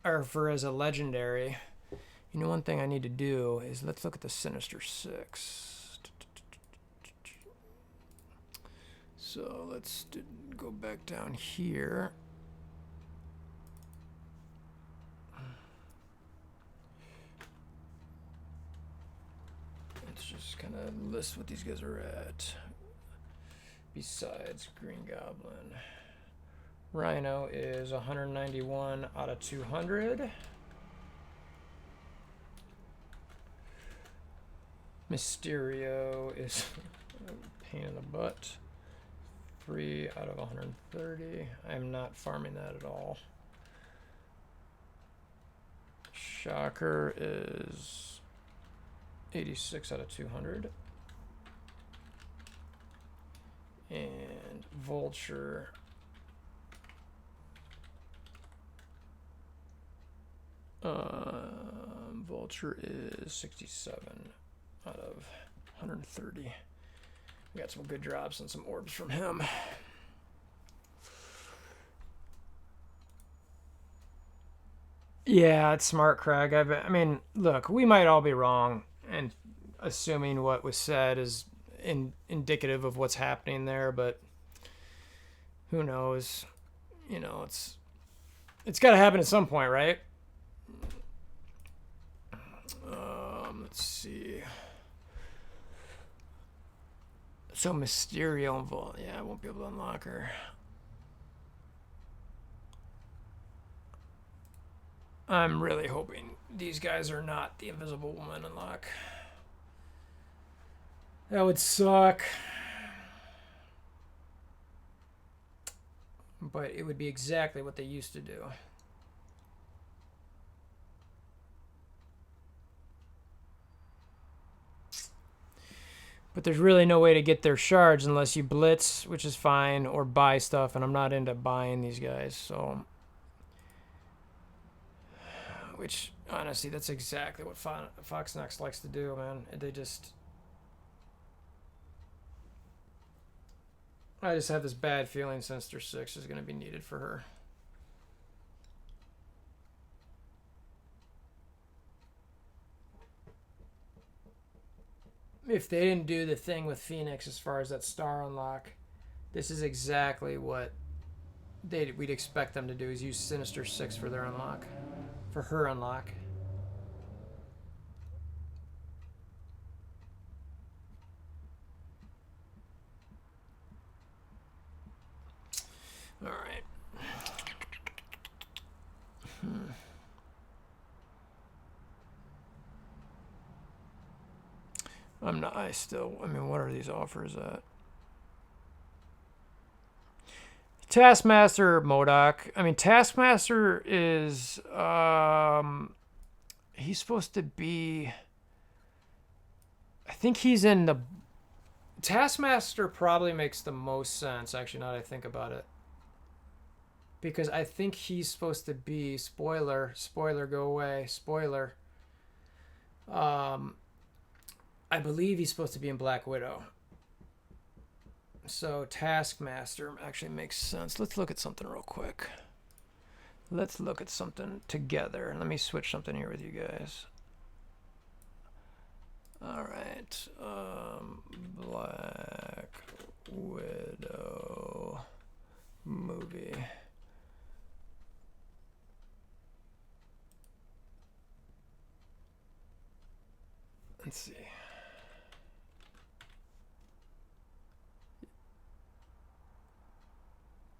or for as a legendary. You know, one thing I need to do is let's look at the Sinister Six. So let's go back down here. Let's just kind of list what these guys are at. Besides Green Goblin, Rhino is 191 out of 200. Mysterio is a pain in the butt. 3 out of 130. I'm not farming that at all. Shocker is 86 out of 200. And Vulture Vulture is 67 out of 130. We got some good drops and some orbs from him. Yeah, it's smart, Craig. I mean, look, we might all be wrong, and assuming what was said is indicative of what's happening there, but who knows? You know, it's got to happen at some point, right? Let's see. So Mysterio involved. Yeah, I won't be able to unlock her. I'm really hoping these guys are not the Invisible Woman unlock. That would suck. But it would be exactly what they used to do. But there's really no way to get their shards unless you blitz, which is fine, or buy stuff, and I'm not into buying these guys, so... Which, honestly, that's exactly what Foxnox likes to do, man. They just... I just have this bad feeling Sinister Six is going to be needed for her. If they didn't do the thing with Phoenix as far as that star unlock, this is exactly what we'd expect them to do, is use Sinister Six for their unlock. For her unlock. All right. I mean, what are these offers at? Taskmaster MODOK. I mean, Taskmaster is, he's supposed to be, I think he's in the, Taskmaster probably makes the most sense, actually, now that I think about it. Because I think he's supposed to be, spoiler, go away, spoiler. I believe he's supposed to be in Black Widow. So Taskmaster actually makes sense. Let's look at something real quick. Let's look at something together. Let me switch something here with you guys. All right. Black Widow movie. Let's see.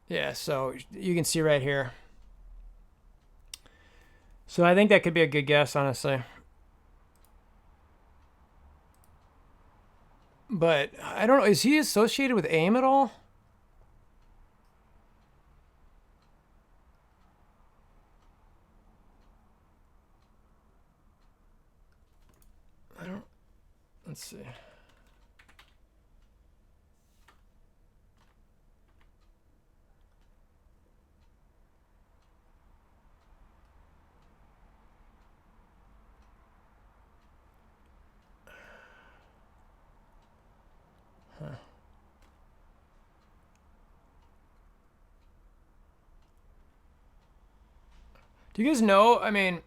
Yeah, so you can see right here. So I think that could be a good guess, honestly. But I don't know. Is he associated with AIM at all? I don't. Let's see. Huh. Do you guys know? I mean,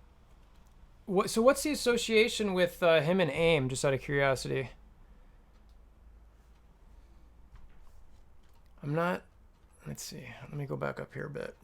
so what's the association with him and AIM? Just out of curiosity. I'm not. Let's see. Let me go back up here a bit.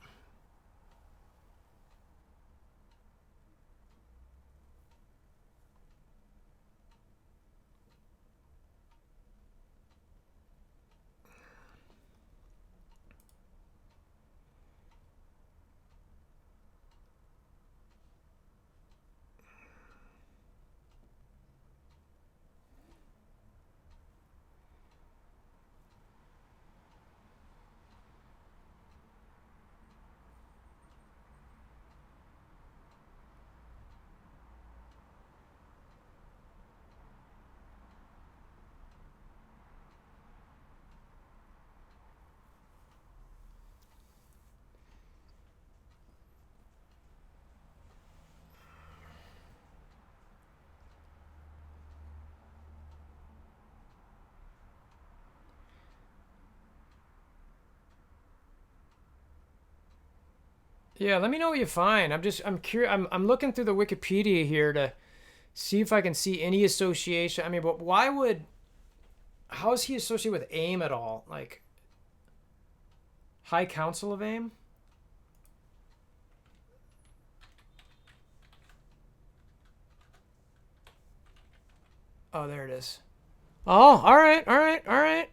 Yeah, let me know what you find. I'm curious. I'm looking through the Wikipedia here to see if I can see any association. I mean, but why would? How is he associated with AIM at all? Like High Council of AIM? Oh, there it is. Oh, all right, all right, all right.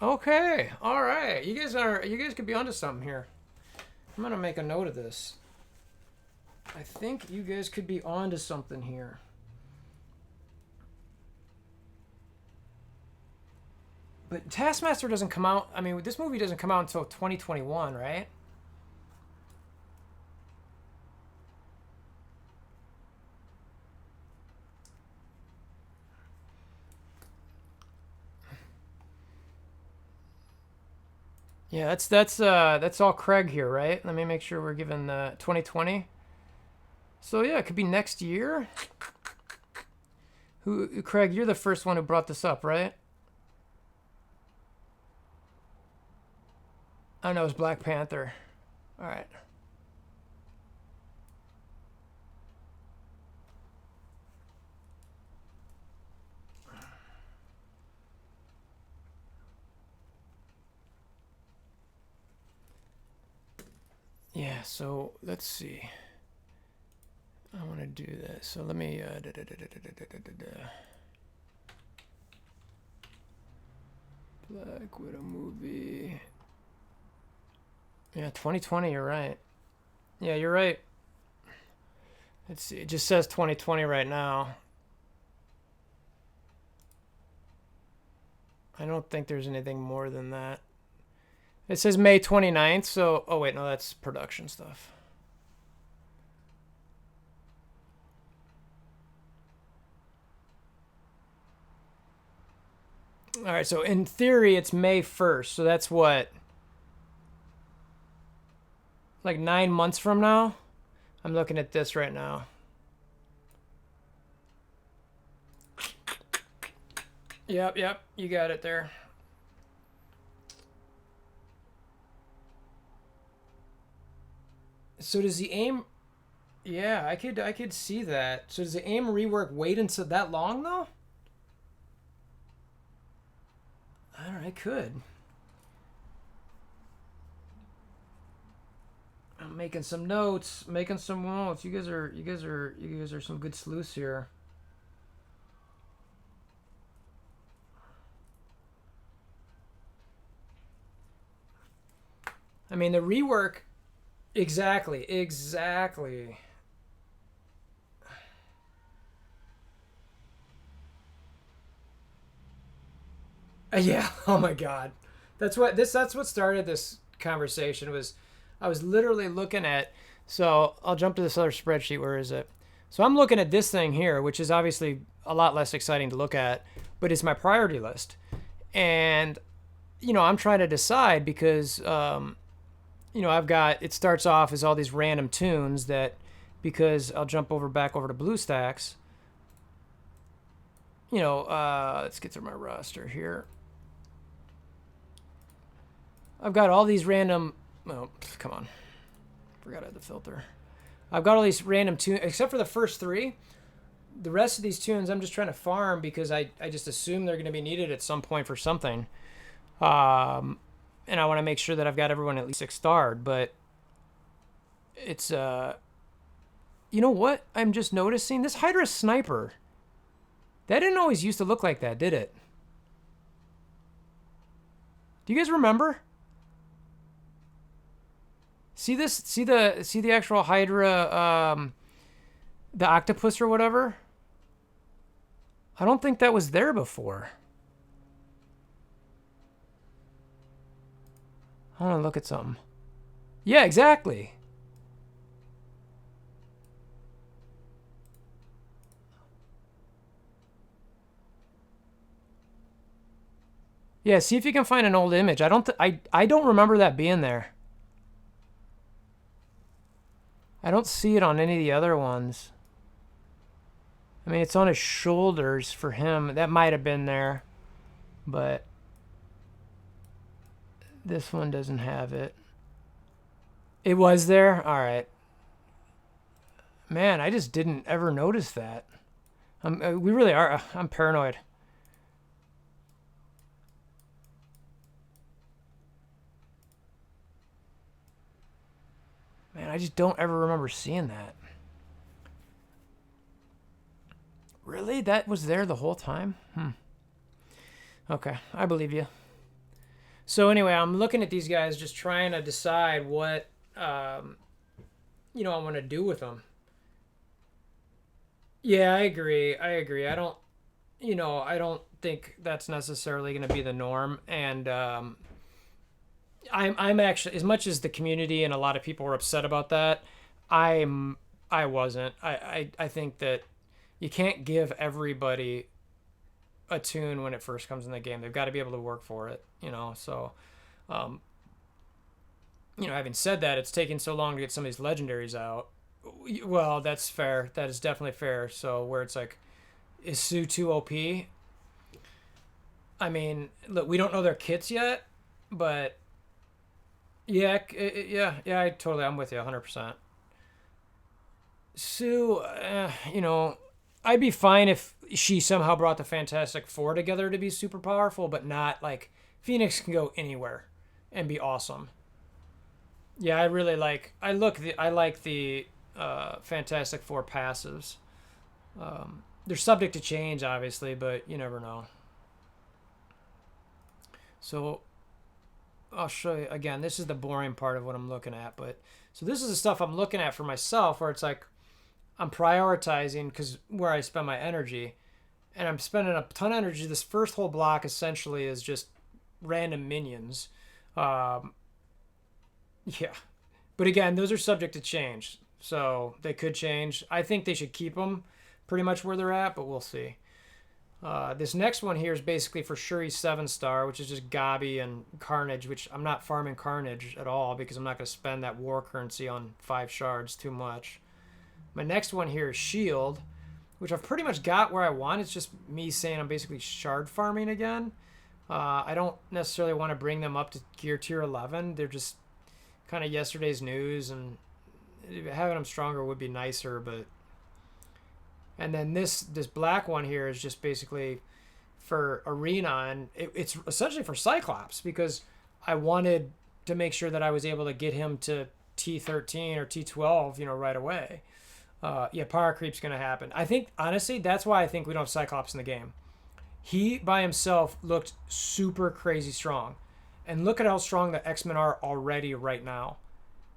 Okay, all right. You guys could be onto something here. I'm gonna make a note of this. I think you guys could be onto something here. But Taskmaster doesn't come out. I mean, this movie doesn't come out until 2021, right? Yeah, that's all Craig here, right? Let me make sure we're given 2020. So yeah, it could be next year. Who Craig? You're the first one who brought this up, right? I know it's Black Panther. All right. Yeah. So let's see. I want to do this. So let me. Black Widow movie. Yeah, 2020. You're right. Yeah, you're right. Let's see. It just says 2020 right now. I don't think there's anything more than that. It says May 29th, so... Oh, wait, no, that's production stuff. All right, so in theory, it's May 1st, so that's what? Like 9 months from now? I'm looking at this right now. Yep, you got it there. So does the AIM... Yeah, I could see that. So does the AIM rework wait until that long, though? I don't know, it could. I'm making some notes, making some notes. You guys are some good sleuths here. I mean, the rework, exactly. Yeah. Oh my God. That's what started this conversation was I was literally looking at. So I'll jump to this other spreadsheet. Where is it? So I'm looking at this thing here, which is obviously a lot less exciting to look at, but it's my priority list. And I'm trying to decide because I've got, it starts off as all these random tunes that, because I'll jump back over to BlueStacks. Let's get through my roster here. I've got all these random. Oh, come on. Forgot I had the filter. I've got all these random tunes, except for the first three. The rest of these tunes, I'm just trying to farm because I just assume they're going to be needed at some point for something. And I want to make sure that I've got everyone at least 6-starred. But it's, you know what? I'm just noticing this Hydra Sniper. That didn't always used to look like that, did it? Do you guys remember? See this? See the actual Hydra, the octopus or whatever? I don't think that was there before. I want to look at something. Yeah, exactly. Yeah, see if you can find an old image. I don't remember that being there. I don't see it on any of the other ones. I mean, it's on his shoulders for him. That might have been there. But this one doesn't have it. It was there? All right. Man, I just didn't ever notice that. We really are. I'm paranoid. Man, I just don't ever remember seeing that. Really? That was there the whole time? Okay, I believe you. So anyway, I'm looking at these guys just trying to decide what, I want to do with them. Yeah, I agree. I don't, I don't think that's necessarily going to be the norm. And I'm actually, as much as the community and a lot of people were upset about that, I wasn't. I think that you can't give everybody a tune when it first comes in the game. They've got to be able to work for it, So, having said that, it's taking so long to get some of these legendaries out. Well, that's fair. That is definitely fair. So where it's like, is Sue too OP? I mean, look, we don't know their kits yet, but yeah, I'm with you 100%. Sue, I'd be fine if she somehow brought the Fantastic Four together to be super powerful, but not like Phoenix can go anywhere and be awesome. Yeah, I like the Fantastic Four passives. They're subject to change, obviously, but you never know. So I'll show you again. This is the boring part of what I'm looking at, but so this is the stuff I'm looking at for myself, where it's like I'm prioritizing because where I spend my energy, and I'm spending a ton of energy. This first whole block essentially is just random minions. Yeah, but again, those are subject to change, so they could change. I think they should keep them pretty much where they're at, but we'll see. This next one here is basically for Shuri 7-star, which is just Gabi and Carnage, which I'm not farming Carnage at all because I'm not going to spend that war currency on 5 shards too much. My next one here is Shield, which I've pretty much got where I want. It's just me saying I'm basically shard farming again. I don't necessarily want to bring them up to gear tier 11. They're just kind of yesterday's news, and having them stronger would be nicer, but... And then this black one here is just basically for Arena, and it's essentially for Cyclops because I wanted to make sure that I was able to get him to T13 or T12, right away. Power creep's going to happen. I think, honestly, that's why I think we don't have Cyclops in the game. He, by himself, looked super crazy strong. And look at how strong the X-Men are already right now.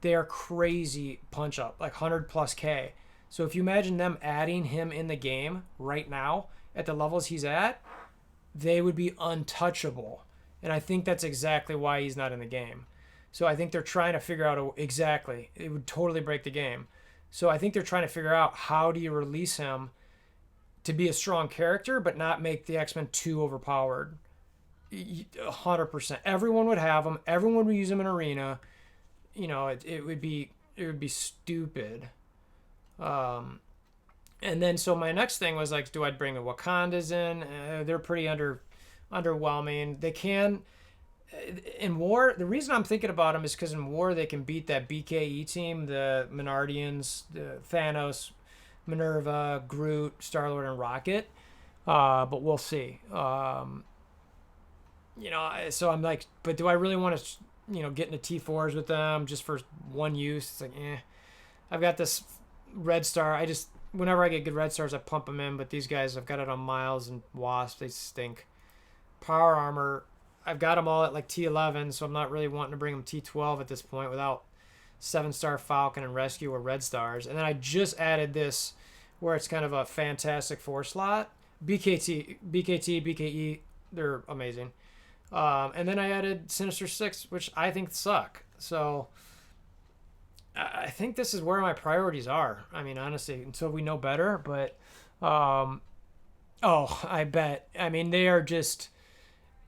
They are crazy punch up, like 100 plus K. So if you imagine them adding him in the game right now at the levels he's at, they would be untouchable. And I think that's exactly why he's not in the game. So I think they're trying to figure out exactly. It would totally break the game. So I think they're trying to figure out how do you release him to be a strong character, but not make the X-Men too overpowered. 100%. Everyone would have him. Everyone would use him in arena. It would be stupid. And then so my next thing was like, do I bring the Wakandas in? They're pretty underwhelming. They can in war. The reason I'm thinking about them is because in war they can beat that BKE team, the Menardians, the Thanos, Minerva, Groot, Star-Lord, and Rocket. But we'll see. So I'm like, but do I really want to, get into T4s with them just for one use? It's like, I've got this Red Star. Whenever I get good Red Stars, I pump them in. But these guys, I've got it on Miles and Wasp. They stink. Power Armor, I've got them all at like T11, so I'm not really wanting to bring them T12 at this point without 7-star Falcon and Rescue or Red Stars. And then I just added this where it's kind of a Fantastic Four slot. BKE, they're amazing. And then I added Sinister Six, which I think suck. So I think this is where my priorities are. I mean, honestly, until we know better. But, I bet. I mean, they are just...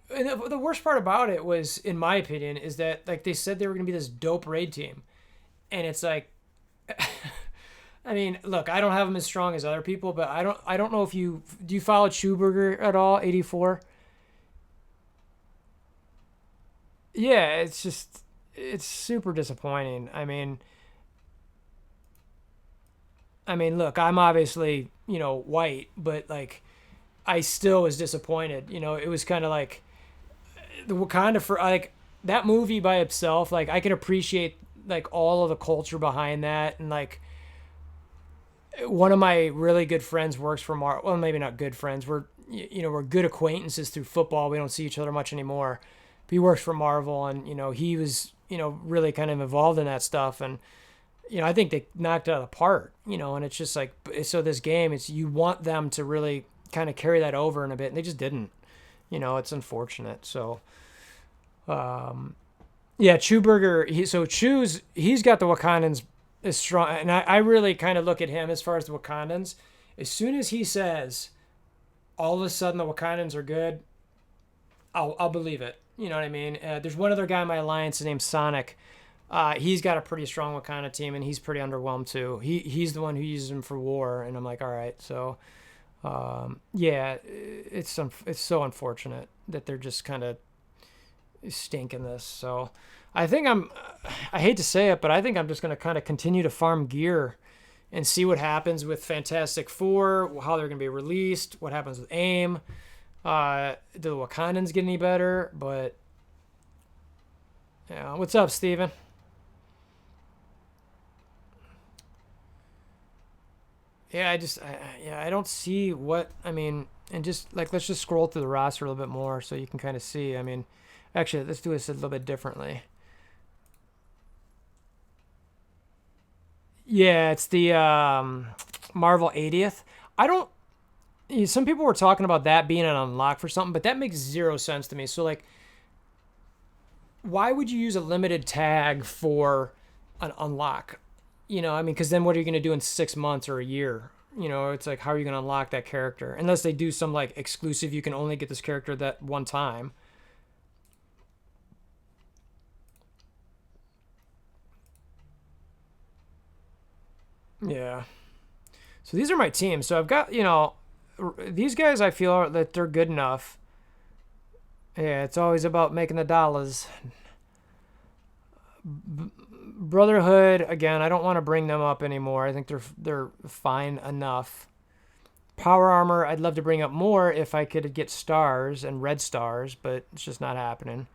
And the worst part about it was, in my opinion, is that like they said they were going to be this dope raid team. And it's like... I mean, look, I don't have them as strong as other people, but I don't know if you... Do you follow Schuberger at all, 84? Yeah, it's super disappointing. Look, I'm obviously, white, but like I still was disappointed. It was kind of like the Wakanda for like that movie by itself. Like I can appreciate like all of the culture behind that, and like one of my really good friends works for Marvel. Well, maybe not good friends. We're good acquaintances through football. We don't see each other much anymore. But he works for Marvel, and he was really kind of involved in that stuff, and I think they knocked it out of the park. And it's just like, so this game, it's you want them to really kind of carry that over in a bit, and they just didn't. It's unfortunate. So, yeah, Chewburger. He's got the Wakandans as strong, and I really kind of look at him as far as the Wakandans. As soon as he says, all of a sudden the Wakandans are good, I'll believe it. You know what I mean? There's one other guy in my alliance named Sonic. He's got a pretty strong Wakanda team, and he's pretty underwhelmed too. He's the one who uses him for war, and I'm like, all right. So, yeah, it's so unfortunate that they're just kind of stinking this. So, I think I hate to say it, but I think I'm just going to kind of continue to farm gear and see what happens with Fantastic Four, how they're going to be released, what happens with AIM. Do the Wakandans get any better? But yeah, what's up, Steven? Yeah, I don't see what and just like let's just scroll through the roster a little bit more so you can kind of see. Actually, let's do this a little bit differently. Yeah, it's the Marvel 80th. I don't. Some people were talking about that being an unlock for something, but that makes zero sense to me. So, like, why would you use a limited tag for an unlock? Because then what are you going to do in 6 months or a year? It's like, how are you going to unlock that character? Unless they do some, like, exclusive, you can only get this character that one time. Yeah. So these are my teams. So I've got, these guys I feel that they're good enough. Yeah, it's always about making the dollars. Brotherhood, again, I don't want to bring them up anymore. I think they're fine enough. Power Armor, I'd love to bring up more if I could get stars and red stars, but it's just not happening.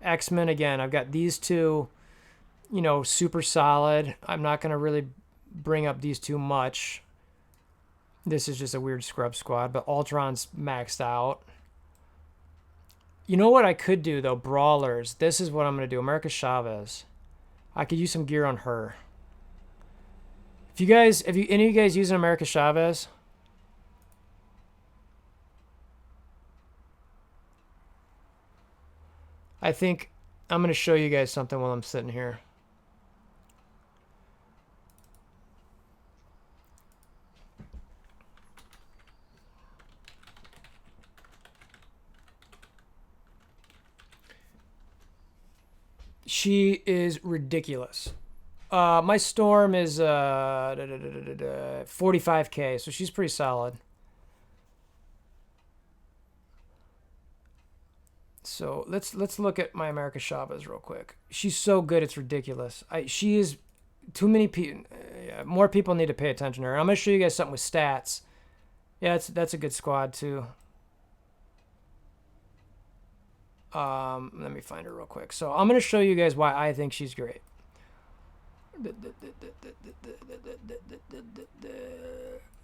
X-Men, again, I've got these two, super solid. I'm not going to really bring up these two much. This is just a weird scrub squad, but Ultron's maxed out. You know what I could do though? Brawlers. This is what I'm gonna do. America Chavez. I could use some gear on her. If you guys, any of you guys using America Chavez? I think I'm gonna show you guys something while I'm sitting here. She is ridiculous. My Storm is 45k, so she's pretty solid. So let's look at my America Chavez real quick. She's so good, it's ridiculous. She is too many people. More people need to pay attention to her. I'm gonna show you guys something with stats. Yeah, that's a good squad too. Let me find her real quick. So I'm gonna show you guys why I think she's great.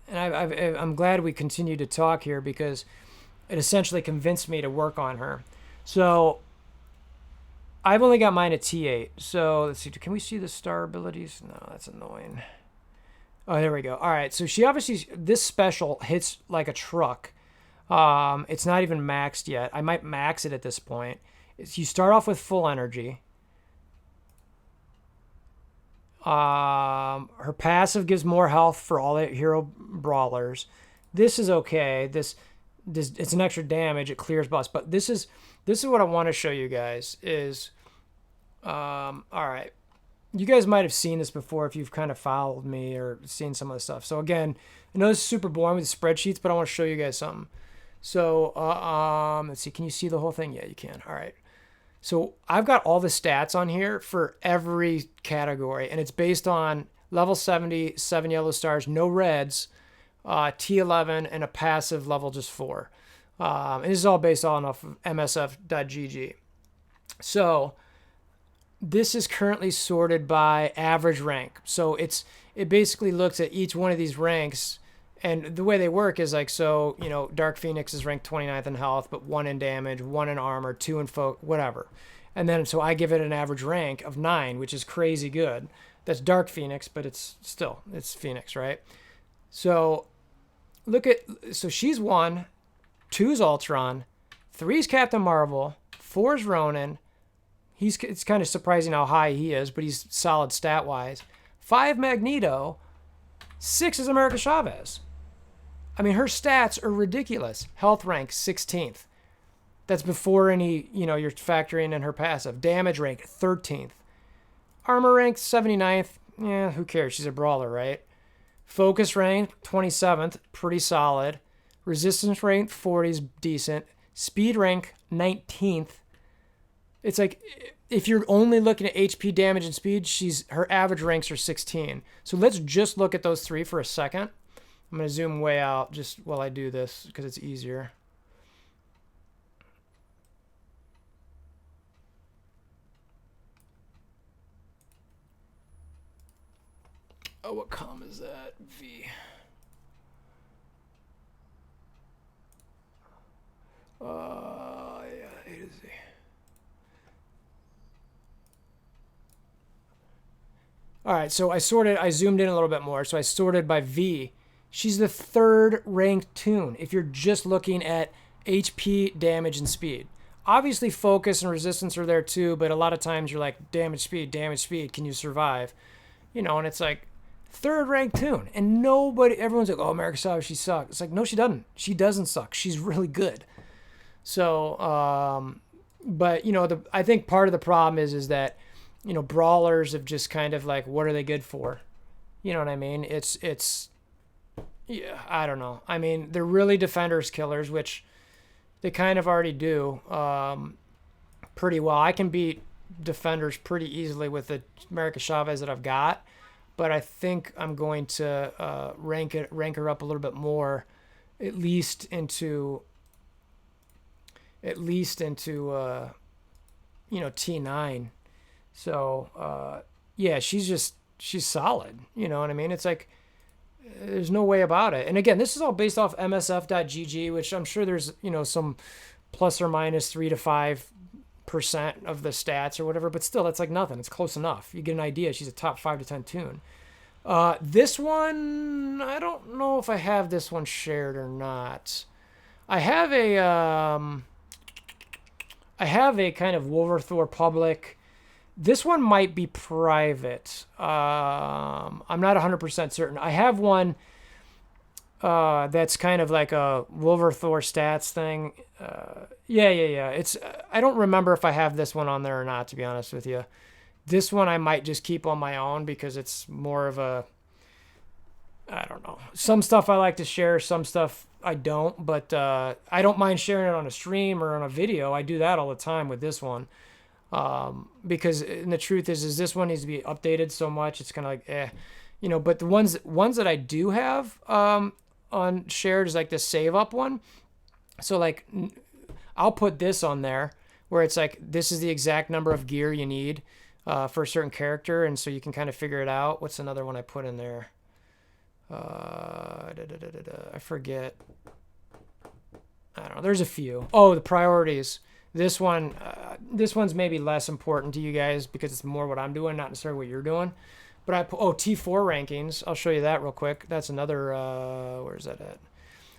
And I'm glad we continue to talk here because it essentially convinced me to work on her. So I've only got mine at T8. So let's see. Can we see the star abilities? No, that's annoying. Oh, there we go. All right. So she obviously, this special hits like a truck. It's not even maxed yet. I might max it at this point. You start off with full energy. Her passive gives more health for all the hero brawlers. This is okay. This it's an extra damage. It clears buffs. But this is what I want to show you guys is, all right. You guys might have seen this before if you've kind of followed me or seen some of the stuff. So again, I know this is super boring with the spreadsheets, but I want to show you guys something. So, let's see. Can you see the whole thing? Yeah, you can. All right. So I've got all the stats on here for every category, and it's based on level 70, 7 yellow stars, no reds, T11, and a passive level just 4. And this is all based on off of MSF.gg. So this is currently sorted by average rank. So it basically looks at each one of these ranks. And the way they work is like, so, you know, Dark Phoenix is ranked 29th in health, but 1 in damage, 1 in armor, 2 in whatever. And then, so I give it an average rank of 9, which is crazy good. That's Dark Phoenix, but it's Phoenix, right? So so she's 1, 2's Ultron, 3's Captain Marvel, 4's Ronin. It's kind of surprising how high he is, but he's solid stat-wise. 5 Magneto, 6 is America Chavez. I mean, her stats are ridiculous. Health rank, 16th. That's before any, you know, you're factoring in her passive. Damage rank, 13th. Armor rank, 79th. Yeah, who cares? She's a brawler, right? Focus rank, 27th. Pretty solid. Resistance rank, 40 is decent. Speed rank, 19th. It's like, if you're only looking at HP, damage, and speed, her average ranks are 16. So let's just look at those 3 for a second. I'm going to zoom way out just while I do this because it's easier. Oh, what comm is that? V. Yeah, A to Z. All right, so I zoomed in a little bit more. So I sorted by V. She's the 3rd ranked toon if you're just looking at HP, damage, and speed. Obviously, focus and resistance are there too, but a lot of times you're like, damage, speed, can you survive? You know, and it's like, 3rd ranked toon. And everyone's like, oh, America Chavez, she sucks. It's like, no, she doesn't. She doesn't suck. She's really good. So, but, you know, I think part of the problem is that, you know, brawlers have just kind of like, what are they good for? You know what I mean? Yeah, I don't know. I mean, they're really defenders killers, which they kind of already do pretty well. I can beat defenders pretty easily with the America Chavez that I've got, but I think I'm going to rank her up a little bit more, at least into you know, T9. So yeah, she's solid. You know what I mean? It's like, there's no way about it. And again, this is all based off MSF.gg, which I'm sure there's, you know, some plus or minus 3 to 5% of the stats or whatever, but still, that's like nothing. It's close enough. You get an idea. She's a top 5 to 10 tune. This one, I don't know if I have this one shared or not. I have a kind of WolverThor public. This one might be private. I'm not 100% certain. I have one that's kind of like a WolverThor stats thing. Yeah. It's I don't remember if I have this one on there or not, to be honest with you. This one I might just keep on my own because it's more of a, I don't know. Some stuff I like to share, some stuff I don't, but I don't mind sharing it on a stream or on a video. I do that all the time with this one. Because and the truth is this one needs to be updated so much. It's kind of like, but the ones that I do have on shared is like the save up one. So like I'll put this on there where it's like, this is the exact number of gear you need for a certain character. And so you can kind of figure it out. What's another one I put in there? I forget. I don't know. There's a few. Oh, the priorities. This one's maybe less important to you guys because it's more what I'm doing, not necessarily what you're doing. But I put, T4 rankings. I'll show you that real quick. That's another, where's that at?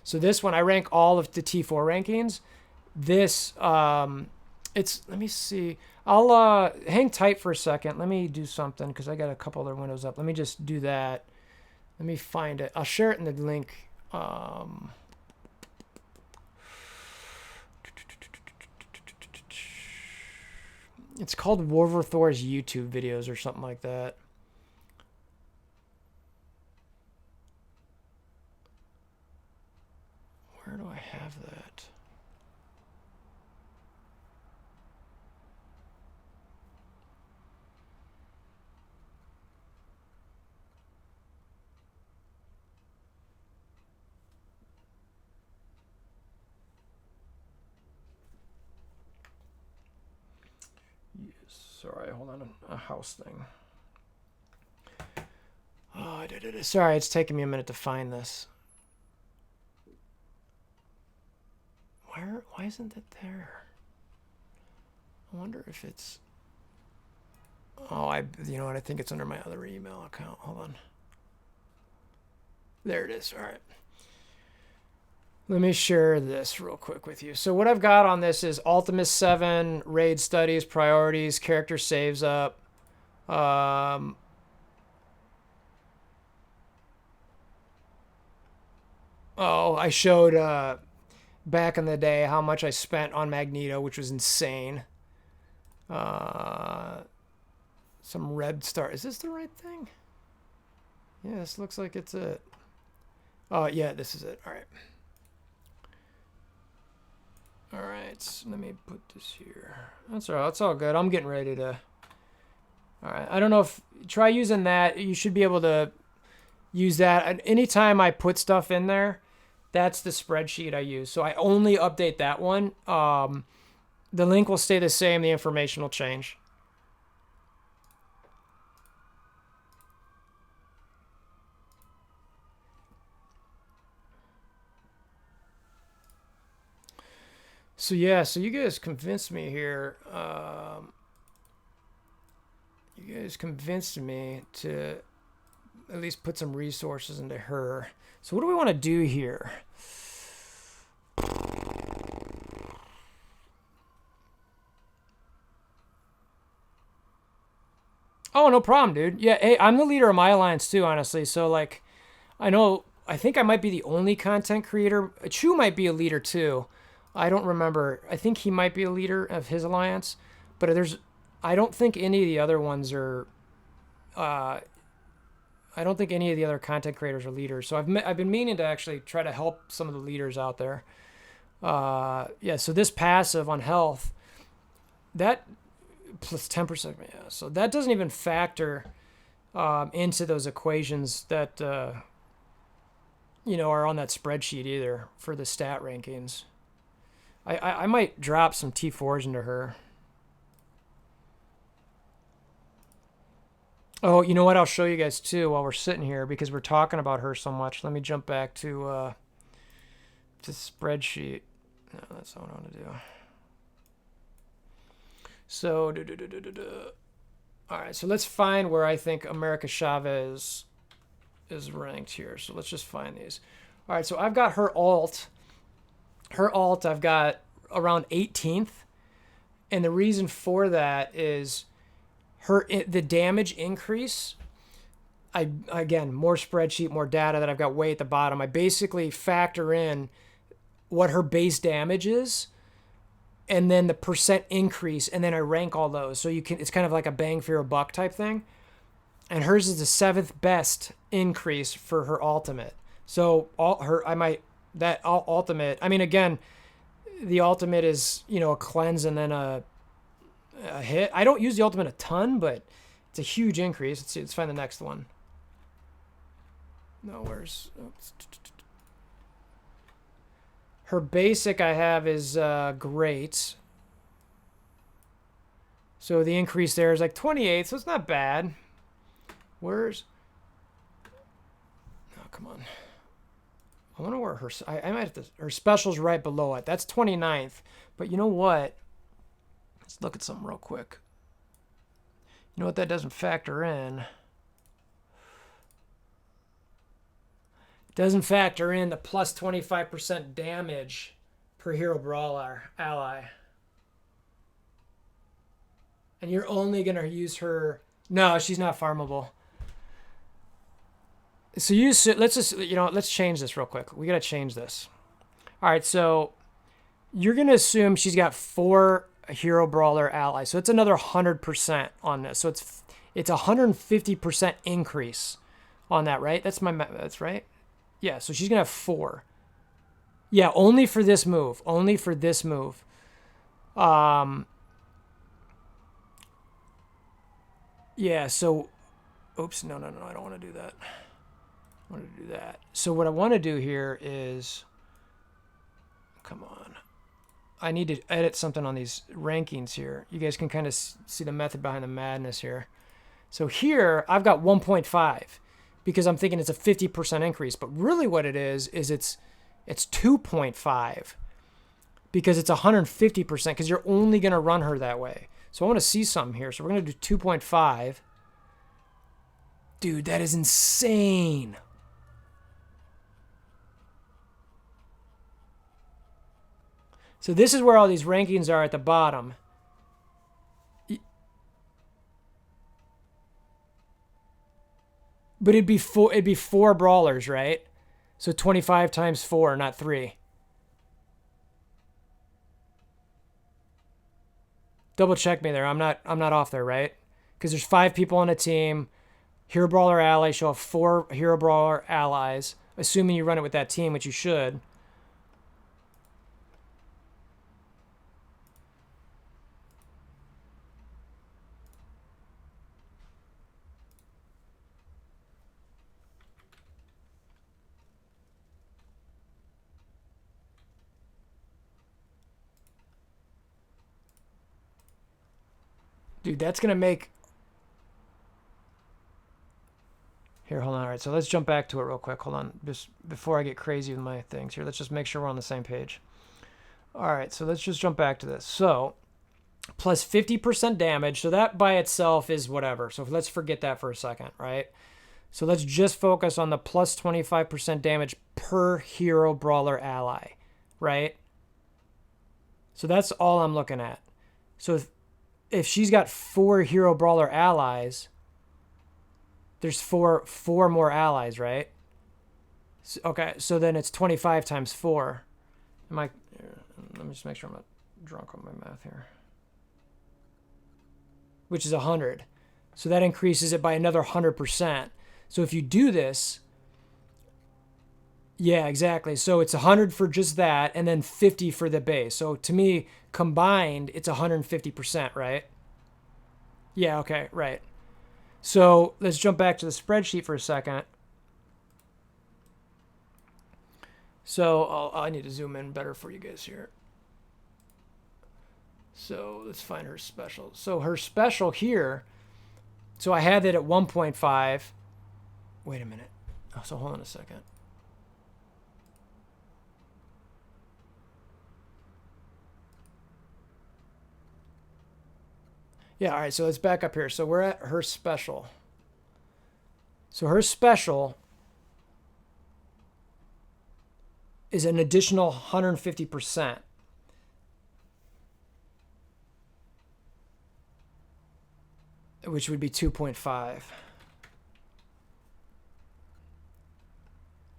So this one, I rank all of the T4 rankings. This, let me see. I'll hang tight for a second. Let me do something because I got a couple other windows up. Let me just do that. Let me find it. I'll share it in the link. It's called WolverThor's YouTube videos or something like that. Where do I have that? Sorry, hold on, a house thing. Oh, sorry, it's taking me a minute to find this. Why isn't it there? I wonder if it's... Oh, you know what? I think it's under my other email account. Hold on. There it is. All right. Let me share this real quick with you. So what I've got on this is Ultimus 7, raid studies, priorities, character saves up. Oh, I showed back in the day how much I spent on Magneto, which was insane. Some red star. Is this the right thing? Yeah, this looks like it's it. Oh, yeah, this is it. All right. All right, let me put this here. That's all right. That's all good. I'm getting ready to... All right. I don't know if... Try using that. You should be able to use that. Anytime I put stuff in there, that's the spreadsheet I use. So I only update that one. The link will stay the same. The information will change. So yeah, so you guys convinced me here. You guys convinced me to at least put some resources into her. So what do we want to do here? Oh, no problem, dude. Yeah, hey, I'm the leader of my alliance too, honestly. So like, I think I might be the only content creator. Chu might be a leader too. I don't remember. I think he might be a leader of his alliance, but I don't think any of the other ones are, I don't think any of the other content creators are leaders. So I've been meaning to actually try to help some of the leaders out there. Yeah, so this passive on health, that plus 10%, yeah. So that doesn't even factor into those equations that, are on that spreadsheet either for the stat rankings. I might drop some T4s into her. Oh, you know what? I'll show you guys too while we're sitting here because we're talking about her so much. Let me jump back to spreadsheet. No, that's not what I want to do. So, all right, so let's find where I think America Chavez is ranked here. So let's just find these. All right, so I've got her alt. Her alt I've got around 18th. And the reason for that is the damage increase. Again, more spreadsheet, more data that I've got way at the bottom. I basically factor in what her base damage is and then the percent increase, and then I rank all those. So it's kind of like a bang for your buck type thing. And hers is the 7th best increase for her ultimate. So ultimate, I mean, again, the ultimate is, a cleanse and then a hit. I don't use the ultimate a ton, but it's a huge increase. Let's see, let's find the next one. No, her basic I have is great. So the increase there is like 28, so it's not bad. Oh, come on. I wonder where I might have to, her special's right below it. That's 29th. But you know what? Let's look at something real quick. You know what that doesn't factor in? It doesn't factor in the plus 25% damage per hero brawler ally. And you're only going to use her. No, she's not farmable. So let's change this real quick. We got to change this. All right, so you're going to assume she's got 4 hero brawler allies. So it's another 100% on this. So it's 150% increase on that, right? That's right. Yeah, so she's going to have 4. Yeah, only for this move. Only for this move. Yeah, so oops, no, I don't want to do that. I want to do that. So what I want to do here is, come on. I need to edit something on these rankings here. You guys can kind of see the method behind the madness here. So here I've got 1.5 because I'm thinking it's a 50% increase, but really what it is it's 2.5 because it's 150% because you're only going to run her that way. So I want to see something here. So we're going to do 2.5. Dude, that is insane. So this is where all these rankings are at the bottom. But it'd be 4 brawlers, right? So 25 times 4, not 3. Double check me there. I'm not off there, right? Because there's 5 people on a team. Hero brawler allies. She'll have 4 hero brawler allies, assuming you run it with that team, which you should. Dude, that's going to make... Here, hold on. All right, so let's jump back to it real quick. Hold on. Just before I get crazy with my things here, let's just make sure we're on the same page. All right, so let's just jump back to this. So, plus 50% damage. So that by itself is whatever. So let's forget that for a second, right? So let's just focus on the plus 25% damage per hero brawler ally, right? So that's all I'm looking at. So if she's got 4 hero brawler allies, there's four more allies, right? So, okay, so then it's 25 times 4. Let me just make sure I'm not drunk on my math here. Which is 100. So that increases it by another 100%. So if you do this, yeah, exactly. So it's 100 for just that, and then 50 for the base. So to me, combined, it's 150%, right? Yeah, okay, right. So let's jump back to the spreadsheet for a second. So I need to zoom in better for you guys here. So let's find her special. So her special here, so I had it at 1.5. Wait a minute. Oh, so hold on a second. Yeah, all right, so let's back up here. So we're at her special. So her special is an additional 150%. Which would be 2.5.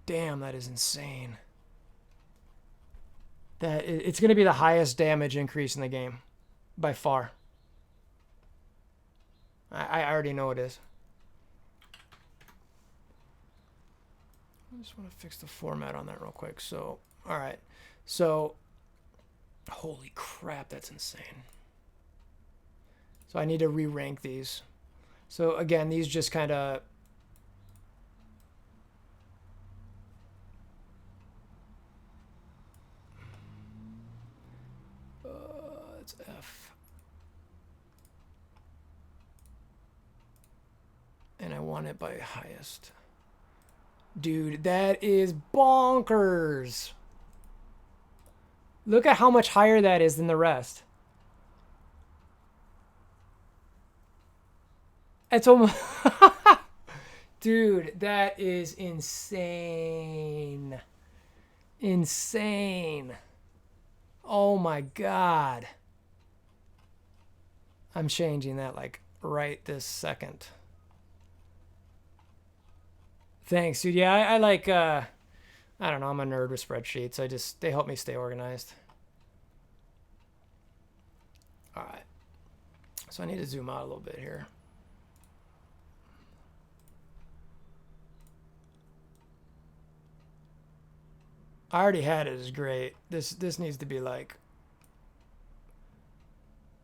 Damn, that is insane. It's going to be the highest damage increase in the game by far. I already know it is. I just want to fix the format on that real quick. So, all right. So, holy crap, that's insane. So I need to re-rank these. So again, these just kind of... it's F. And I want it by highest. Dude, that is bonkers. Look at how much higher that is than the rest. It's almost... Dude, that is insane. Insane. Oh my God. I'm changing that like right this second. Thanks, dude. Yeah, I like, I don't know, I'm a nerd with spreadsheets. They help me stay organized. All right. So I need to zoom out a little bit here. I already had it as great. This needs to be like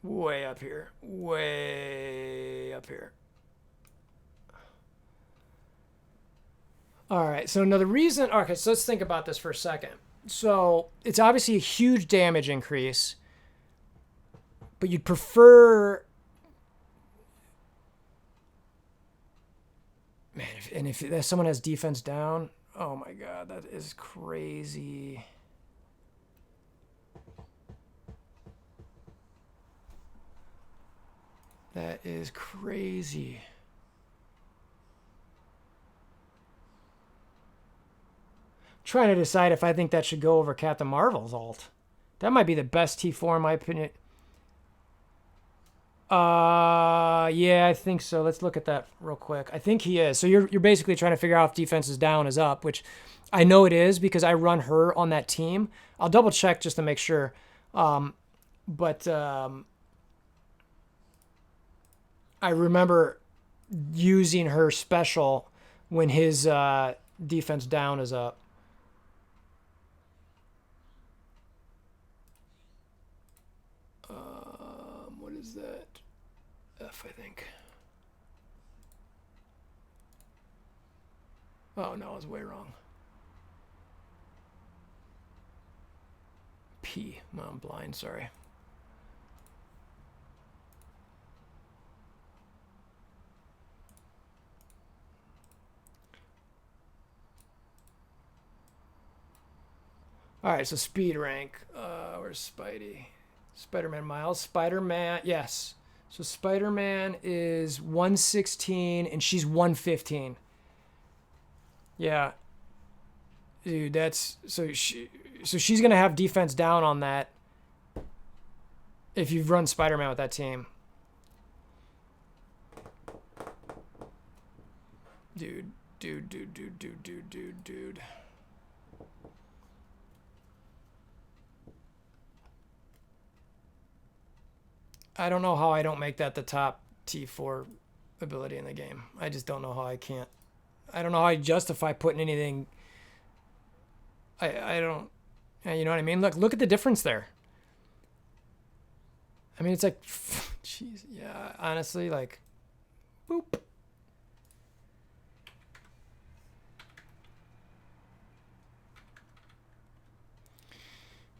way up here. Way up here. All right, so now the reason... Okay, so let's think about this for a second. So it's obviously a huge damage increase, but you'd prefer... Man, if someone has defense down... Oh my God, that is crazy. That is crazy. Trying to decide if I think that should go over Captain Marvel's ult. That might be the best T4 in my opinion. Yeah, I think so. Let's look at that real quick. I think he is. So you're basically trying to figure out if defense is down is up, which I know it is because I run her on that team. I'll double check just to make sure. I remember using her special when his defense down is up. What is that? F, I think. Oh, no, I was way wrong. P. No, I'm blind, sorry. All right, so speed rank. Where's Spidey? Spider-Man Miles. Spider-Man, yes. So Spider-Man is 116 and she's 115. Yeah. Dude, that's... So she's going to have defense down on that if you've run Spider-Man with that team. Dude. I don't know how I don't make that the top T4 ability in the game. I just don't know how I can't. I don't know how I justify putting anything. I don't. You know what I mean? Look at the difference there. I mean, it's like, jeez, yeah. Honestly, like, boop.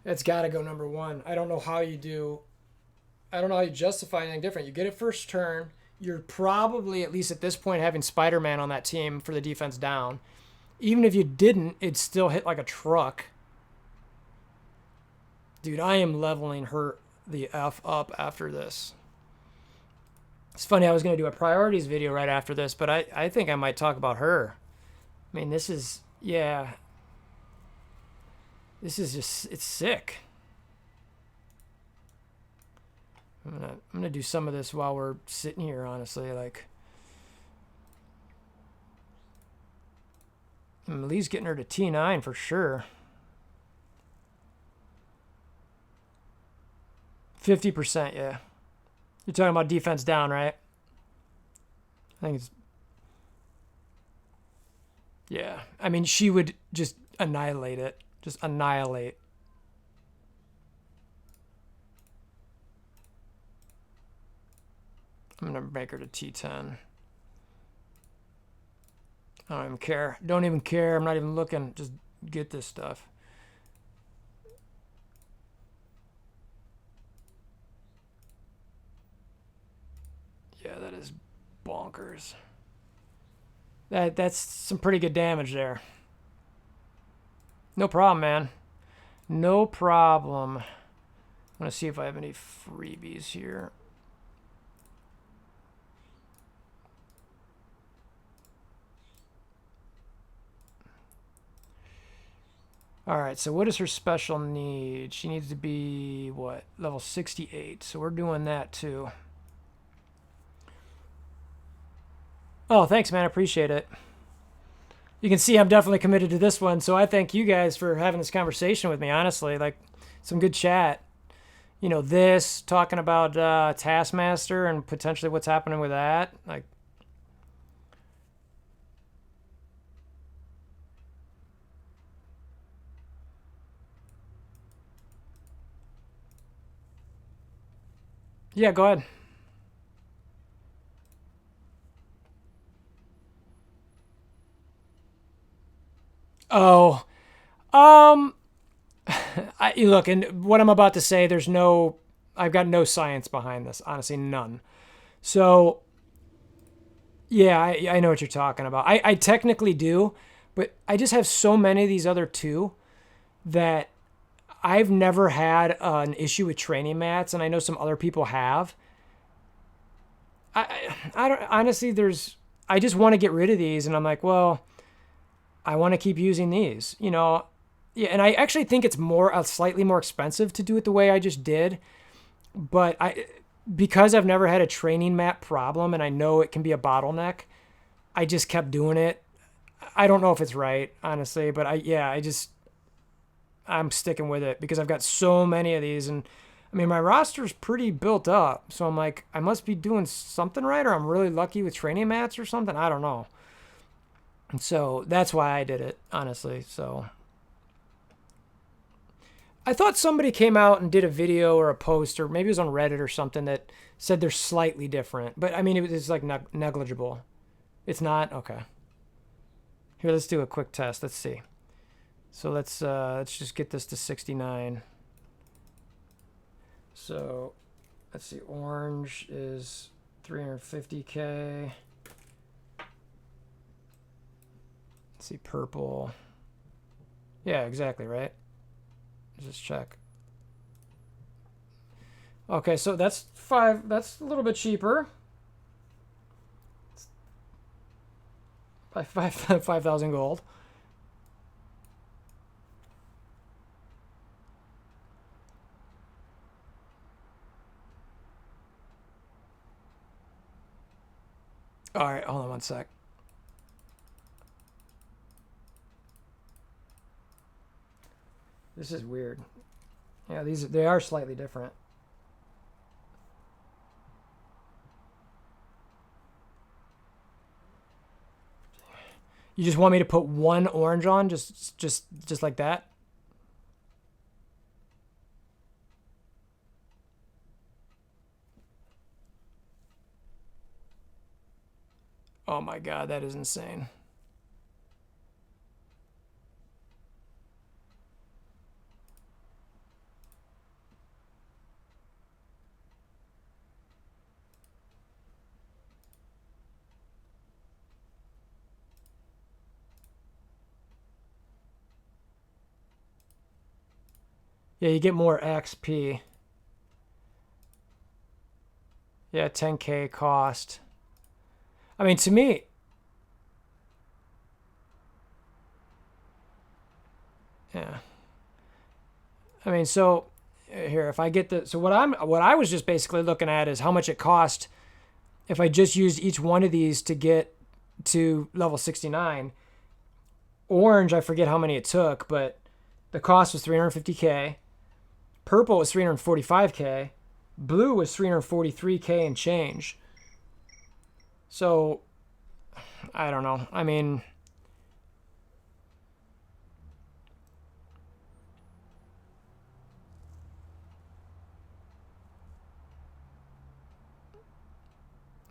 It's got to go number one. I don't know how you do. I don't know how you justify anything different. You get it first turn. You're probably, at least at this point, having Spider-Man on that team for the defense down. Even if you didn't, it'd still hit like a truck. Dude, I am leveling her the F up after this. It's funny, I was going to do a priorities video right after this, but I think I might talk about her. I mean, this is, yeah, this is just, it's sick. I'm gonna do some of this while we're sitting here, honestly. Like, Lee's getting her to T9 for sure. 50%, yeah. You're talking about defense down, right? I think it's... Yeah. I mean, she would just annihilate it. Just annihilate. I'm going to make her to T10. I don't even care. Don't even care. I'm not even looking. Just get this stuff. Yeah, that is bonkers. That's some pretty good damage there. No problem, man. No problem. I'm going to see if I have any freebies here. Alright, so what is her special need? She needs to be, what, level 68. So we're doing that too. Oh, thanks, man. I appreciate it. You can see I'm definitely committed to this one, so I thank you guys for having this conversation with me, honestly. Like, some good chat. You know, this, talking about Taskmaster and potentially what's happening with that. Like, yeah, go ahead. Oh, look, and what I'm about to say, I've got no science behind this, honestly, none. So, yeah, I know what you're talking about. I technically do, but I just have so many of these other two that I've never had an issue with training mats, and I know some other people have. I don't, honestly, I just want to get rid of these, and I'm like, well, I want to keep using these, you know. Yeah, and I actually think it's slightly more expensive to do it the way I just did, but because I've never had a training mat problem and I know it can be a bottleneck, I just kept doing it. I don't know if it's right, honestly, but I'm sticking with it because I've got so many of these, and I mean, my roster's pretty built up, so I'm like, I must be doing something right, or I'm really lucky with training mats or something. I don't know. And so that's why I did it, honestly. So I thought somebody came out and did a video or a post, or maybe it was on Reddit or something, that said they're slightly different. But I mean, it was like negligible. It's not? Okay. Here, let's do a quick test. Let's see. So let's just get this to 69. So let's see. Orange is 350K. Let's see, purple. Yeah, exactly, right? Just check. Okay, so that's a little bit cheaper. 5,000 gold. All right, hold on one sec. This is weird. Yeah, they are slightly different. You just want me to put one orange on, just like that? Oh my god, that is insane. Yeah, you get more XP. Yeah, 10K cost. I mean, to me, yeah. I mean, so here, if I get the, so what I was just basically looking at is how much it cost if I just used each one of these to get to level 69. Orange, I forget how many it took, but the cost was 350K. Purple was 345K. Blue was 343K and change. So, I don't know. I mean,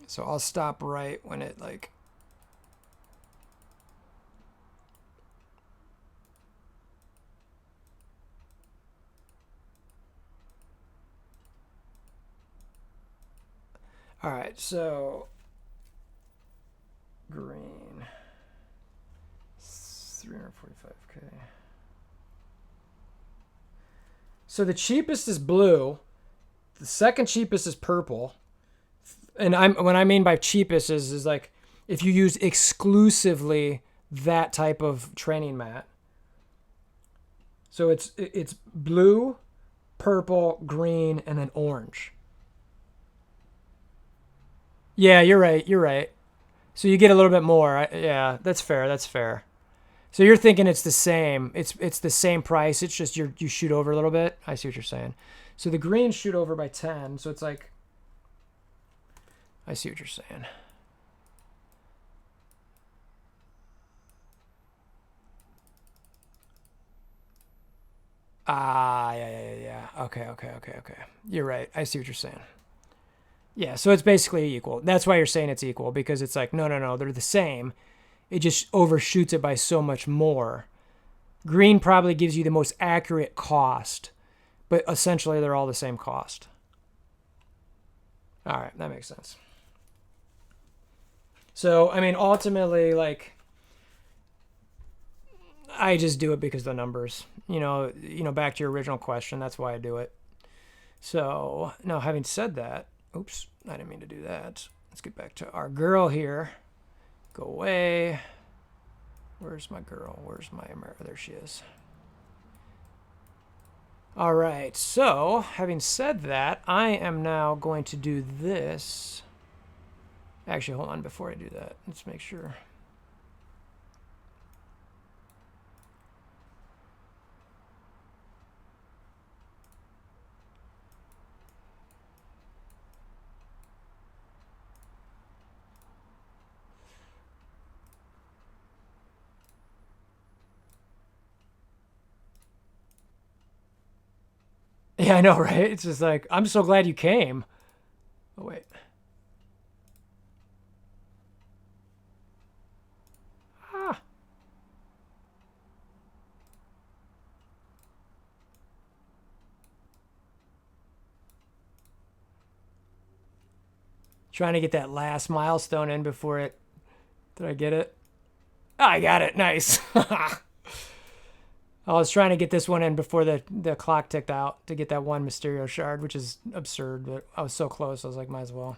so I'll stop right when it like. All right, so green, 345K. So the cheapest is blue. The second cheapest is purple. And what I mean by cheapest is like if you use exclusively that type of training mat. So it's blue, purple, green, and then orange. Yeah, you're right. You're right. So you get a little bit more. Yeah, that's fair. That's fair. So you're thinking it's the same. It's the same price. It's just you shoot over a little bit. I see what you're saying. So the greens shoot over by 10. So it's like, I see what you're saying. Ah, yeah. Okay. You're right. I see what you're saying. Yeah, so it's basically equal. That's why you're saying it's equal, because it's like, no, they're the same. It just overshoots it by so much more. Green probably gives you the most accurate cost, but essentially they're all the same cost. All right, that makes sense. So, I mean, ultimately, like, I just do it because of the numbers. Back to your original question, that's why I do it. So, now having said that, oops, I didn't mean to do that. Let's get back to our girl here. Go away. Where's my girl? Where's my America? There she is. All right, so having said that, I am now going to do this. Actually, hold on, before I do that, let's make sure. Yeah, I know, right? It's just like, I'm so glad you came. Oh, wait. Ah. Trying to get that last milestone in before it... Did I get it? Oh, I got it. Nice. I was trying to get this one in before the clock ticked out to get that one Mysterio shard, which is absurd, but I was so close. I was like, might as well.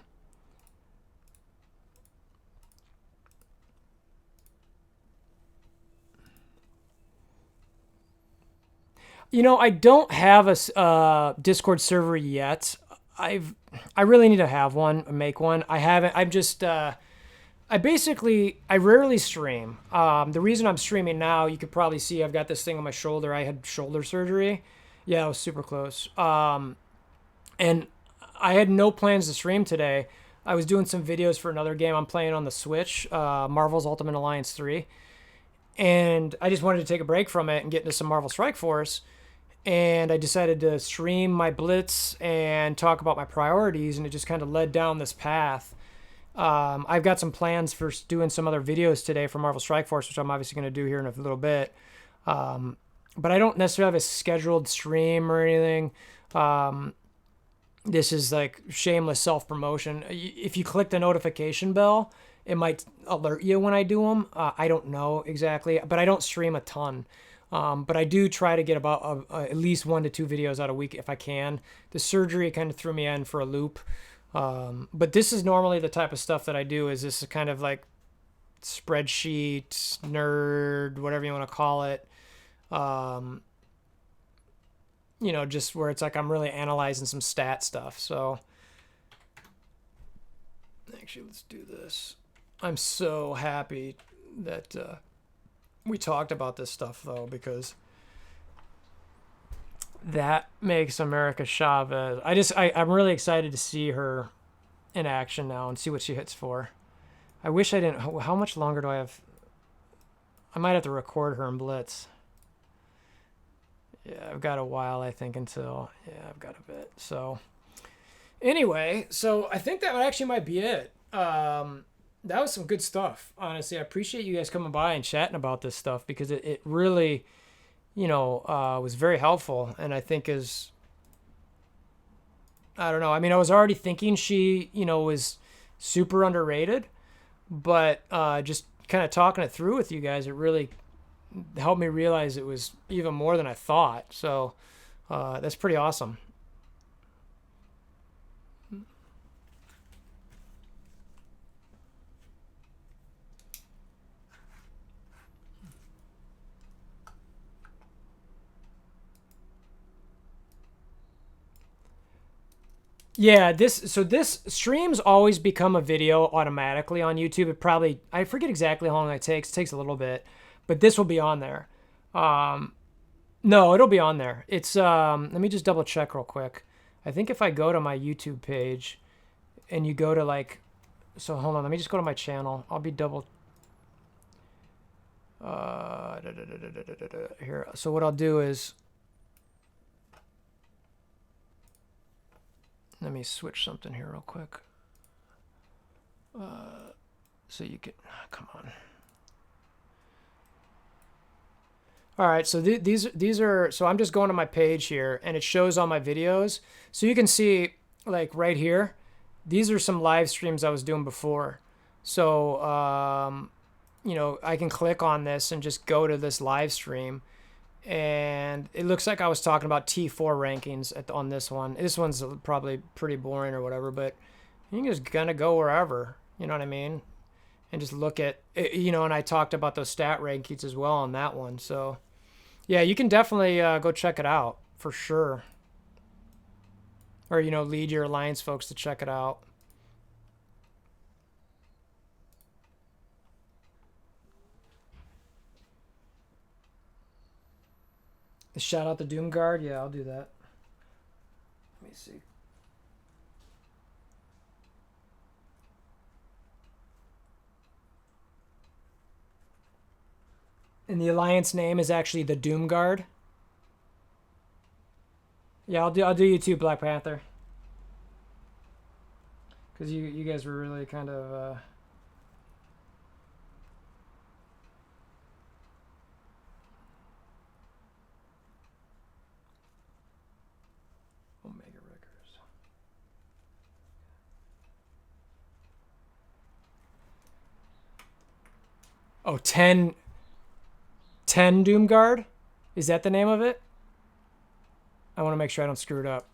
I don't have a Discord server yet. I really need to have one, make one. I haven't. I'm just I rarely stream. The reason I'm streaming now, you could probably see I've got this thing on my shoulder. I had shoulder surgery. Yeah, I was super close. And I had no plans to stream today. I was doing some videos for another game I'm playing on the Switch, Marvel's Ultimate Alliance 3. And I just wanted to take a break from it and get into some Marvel Strike Force. And I decided to stream my Blitz and talk about my priorities, and it just kind of led down this path. I've got some plans for doing some other videos today for Marvel Strike Force, which I'm obviously going to do here in a little bit. But I don't necessarily have a scheduled stream or anything. This is like shameless self-promotion. If you click the notification bell, it might alert you when I do them. I don't know exactly, but I don't stream a ton. But I do try to get about at least 1 to 2 videos out a week if I can. The surgery kind of threw me in for a loop. But this is normally the type of stuff that I do. Is this kind of like spreadsheet nerd, whatever you want to call it? Just where it's like I'm really analyzing some stat stuff. So actually, let's do this. I'm so happy that we talked about this stuff, though, because that makes America Chavez. I'm really excited to see her in action now and see what she hits for. I wish I didn't. How much longer do I have? I might have to record her in Blitz. Yeah, I've got a while, I think, until... Yeah, I've got a bit. So, anyway, I think that actually might be it. That was some good stuff, honestly. I appreciate you guys coming by and chatting about this stuff, because it really, was very helpful, and I think is... I don't know. I mean, I was already thinking she, was super underrated, but just kind of talking it through with you guys, it really helped me realize it was even more than I thought. So that's pretty awesome. Yeah, this streams always become a video automatically on YouTube. I forget exactly how long it takes. It takes a little bit, but this will be on there. No, it'll be on there. It's let me just double check real quick. I think if I go to my YouTube page and you go to hold on, let me just go to my channel. I'll be double here. So what I'll do is, let me switch something here real quick. So you can, come on. All right, so these are, so I'm just going to my page here, and it shows all my videos. So you can see, like right here, these are some live streams I was doing before. So, I can click on this and just go to this live stream. And it looks like I was talking about T4 rankings on this one. This one's probably pretty boring or whatever, but you can just kind of go wherever, you know what I mean? And just look at, and I talked about those stat rankings as well on that one. So, yeah, you can definitely go check it out for sure. Or, lead your Alliance folks to check it out. Shout out the Doom Guard. Yeah, I'll do that. Let me see. And the Alliance name is actually the Doom Guard. Yeah, I'll do you too, Black Panther. Because you guys were really kind of... Omega Riggers. Oh, 10 Doom Guard? Is that the name of it? I want to make sure I don't screw it up.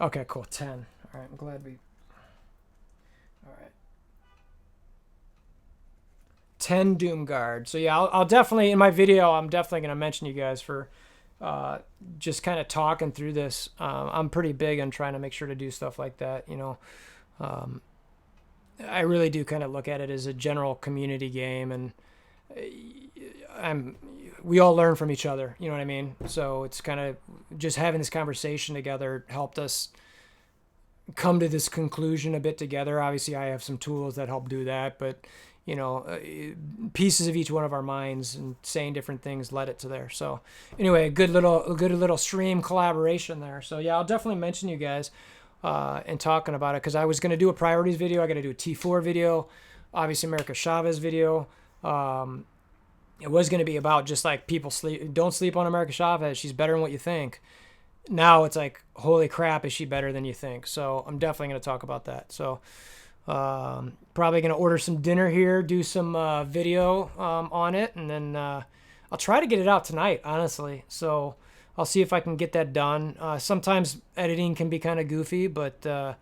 Okay, cool. 10. All right, I'm glad we... All right. 10 Doom Guard. So yeah, I'll definitely, in my video, I'm definitely going to mention you guys for just kind of talking through this. I'm pretty big on trying to make sure to do stuff like that, I really do kind of look at it as a general community game, and we all learn from each other, you know what I mean? So it's kind of just having this conversation together helped us come to this conclusion a bit together. Obviously, I have some tools that help do that, but pieces of each one of our minds and saying different things led it to there. So anyway, a good little stream collaboration there. So yeah, I'll definitely mention you guys. and talking about it, because I was going to do a priorities video. I got to do a T4 video, obviously America Chavez video. It was going to be about just like people don't sleep on America Chavez. She's better than what you think. Now it's like, holy crap, is she better than you think? So I'm definitely going to talk about that. So probably going to order some dinner here, do some video on it, and then I'll try to get it out tonight, honestly. So I'll see if I can get that done. Sometimes editing can be kind of goofy, but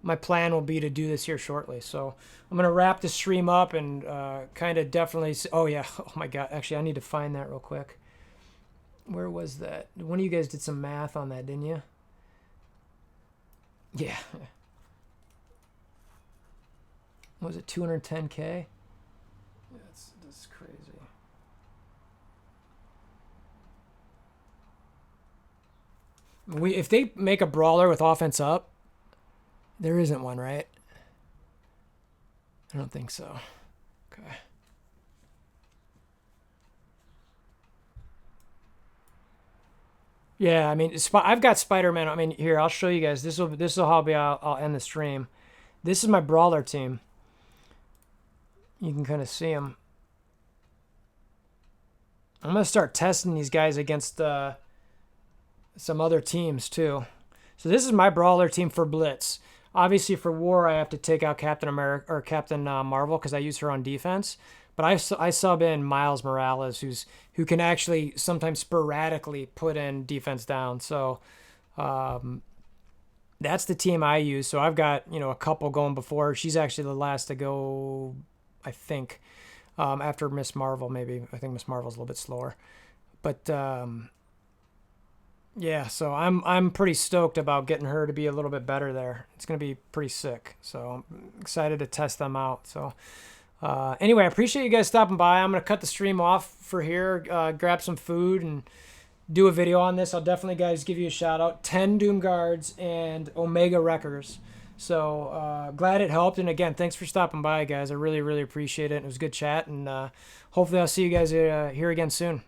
my plan will be to do this here shortly. So I'm going to wrap the stream up and kind of definitely... Oh, yeah. Oh, my God. Actually, I need to find that real quick. Where was that? One of you guys did some math on that, didn't you? Yeah. What was it, 210K? Yeah, that's crazy. If they make a brawler with offense up, there isn't one, right? I don't think so. Okay. Yeah, I mean, I've got Spider-Man. I mean, here, I'll show you guys. This will how I'll end the stream. This is my brawler team. You can kind of see them. I'm going to start testing these guys against some other teams, too. So this is my brawler team for Blitz. Obviously, for War, I have to take out Captain America or Captain Marvel because I use her on defense. But I sub in Miles Morales, who can actually sometimes sporadically put in defense down. So that's the team I use. So I've got a couple going before. She's actually the last to go, I think, after Miss Marvel. Maybe I think Miss Marvel's a little bit slower, but yeah. So I'm pretty stoked about getting her to be a little bit better there. It's gonna be pretty sick. So I'm excited to test them out. So. Anyway, I appreciate you guys stopping by. I'm going to cut the stream off for here, grab some food, and do a video on this. I'll definitely, guys, give you a shout-out. 10 Doom Guards and Omega Wreckers. So glad it helped. And, again, thanks for stopping by, guys. I really, really appreciate it. It was a good chat. And hopefully I'll see you guys here again soon.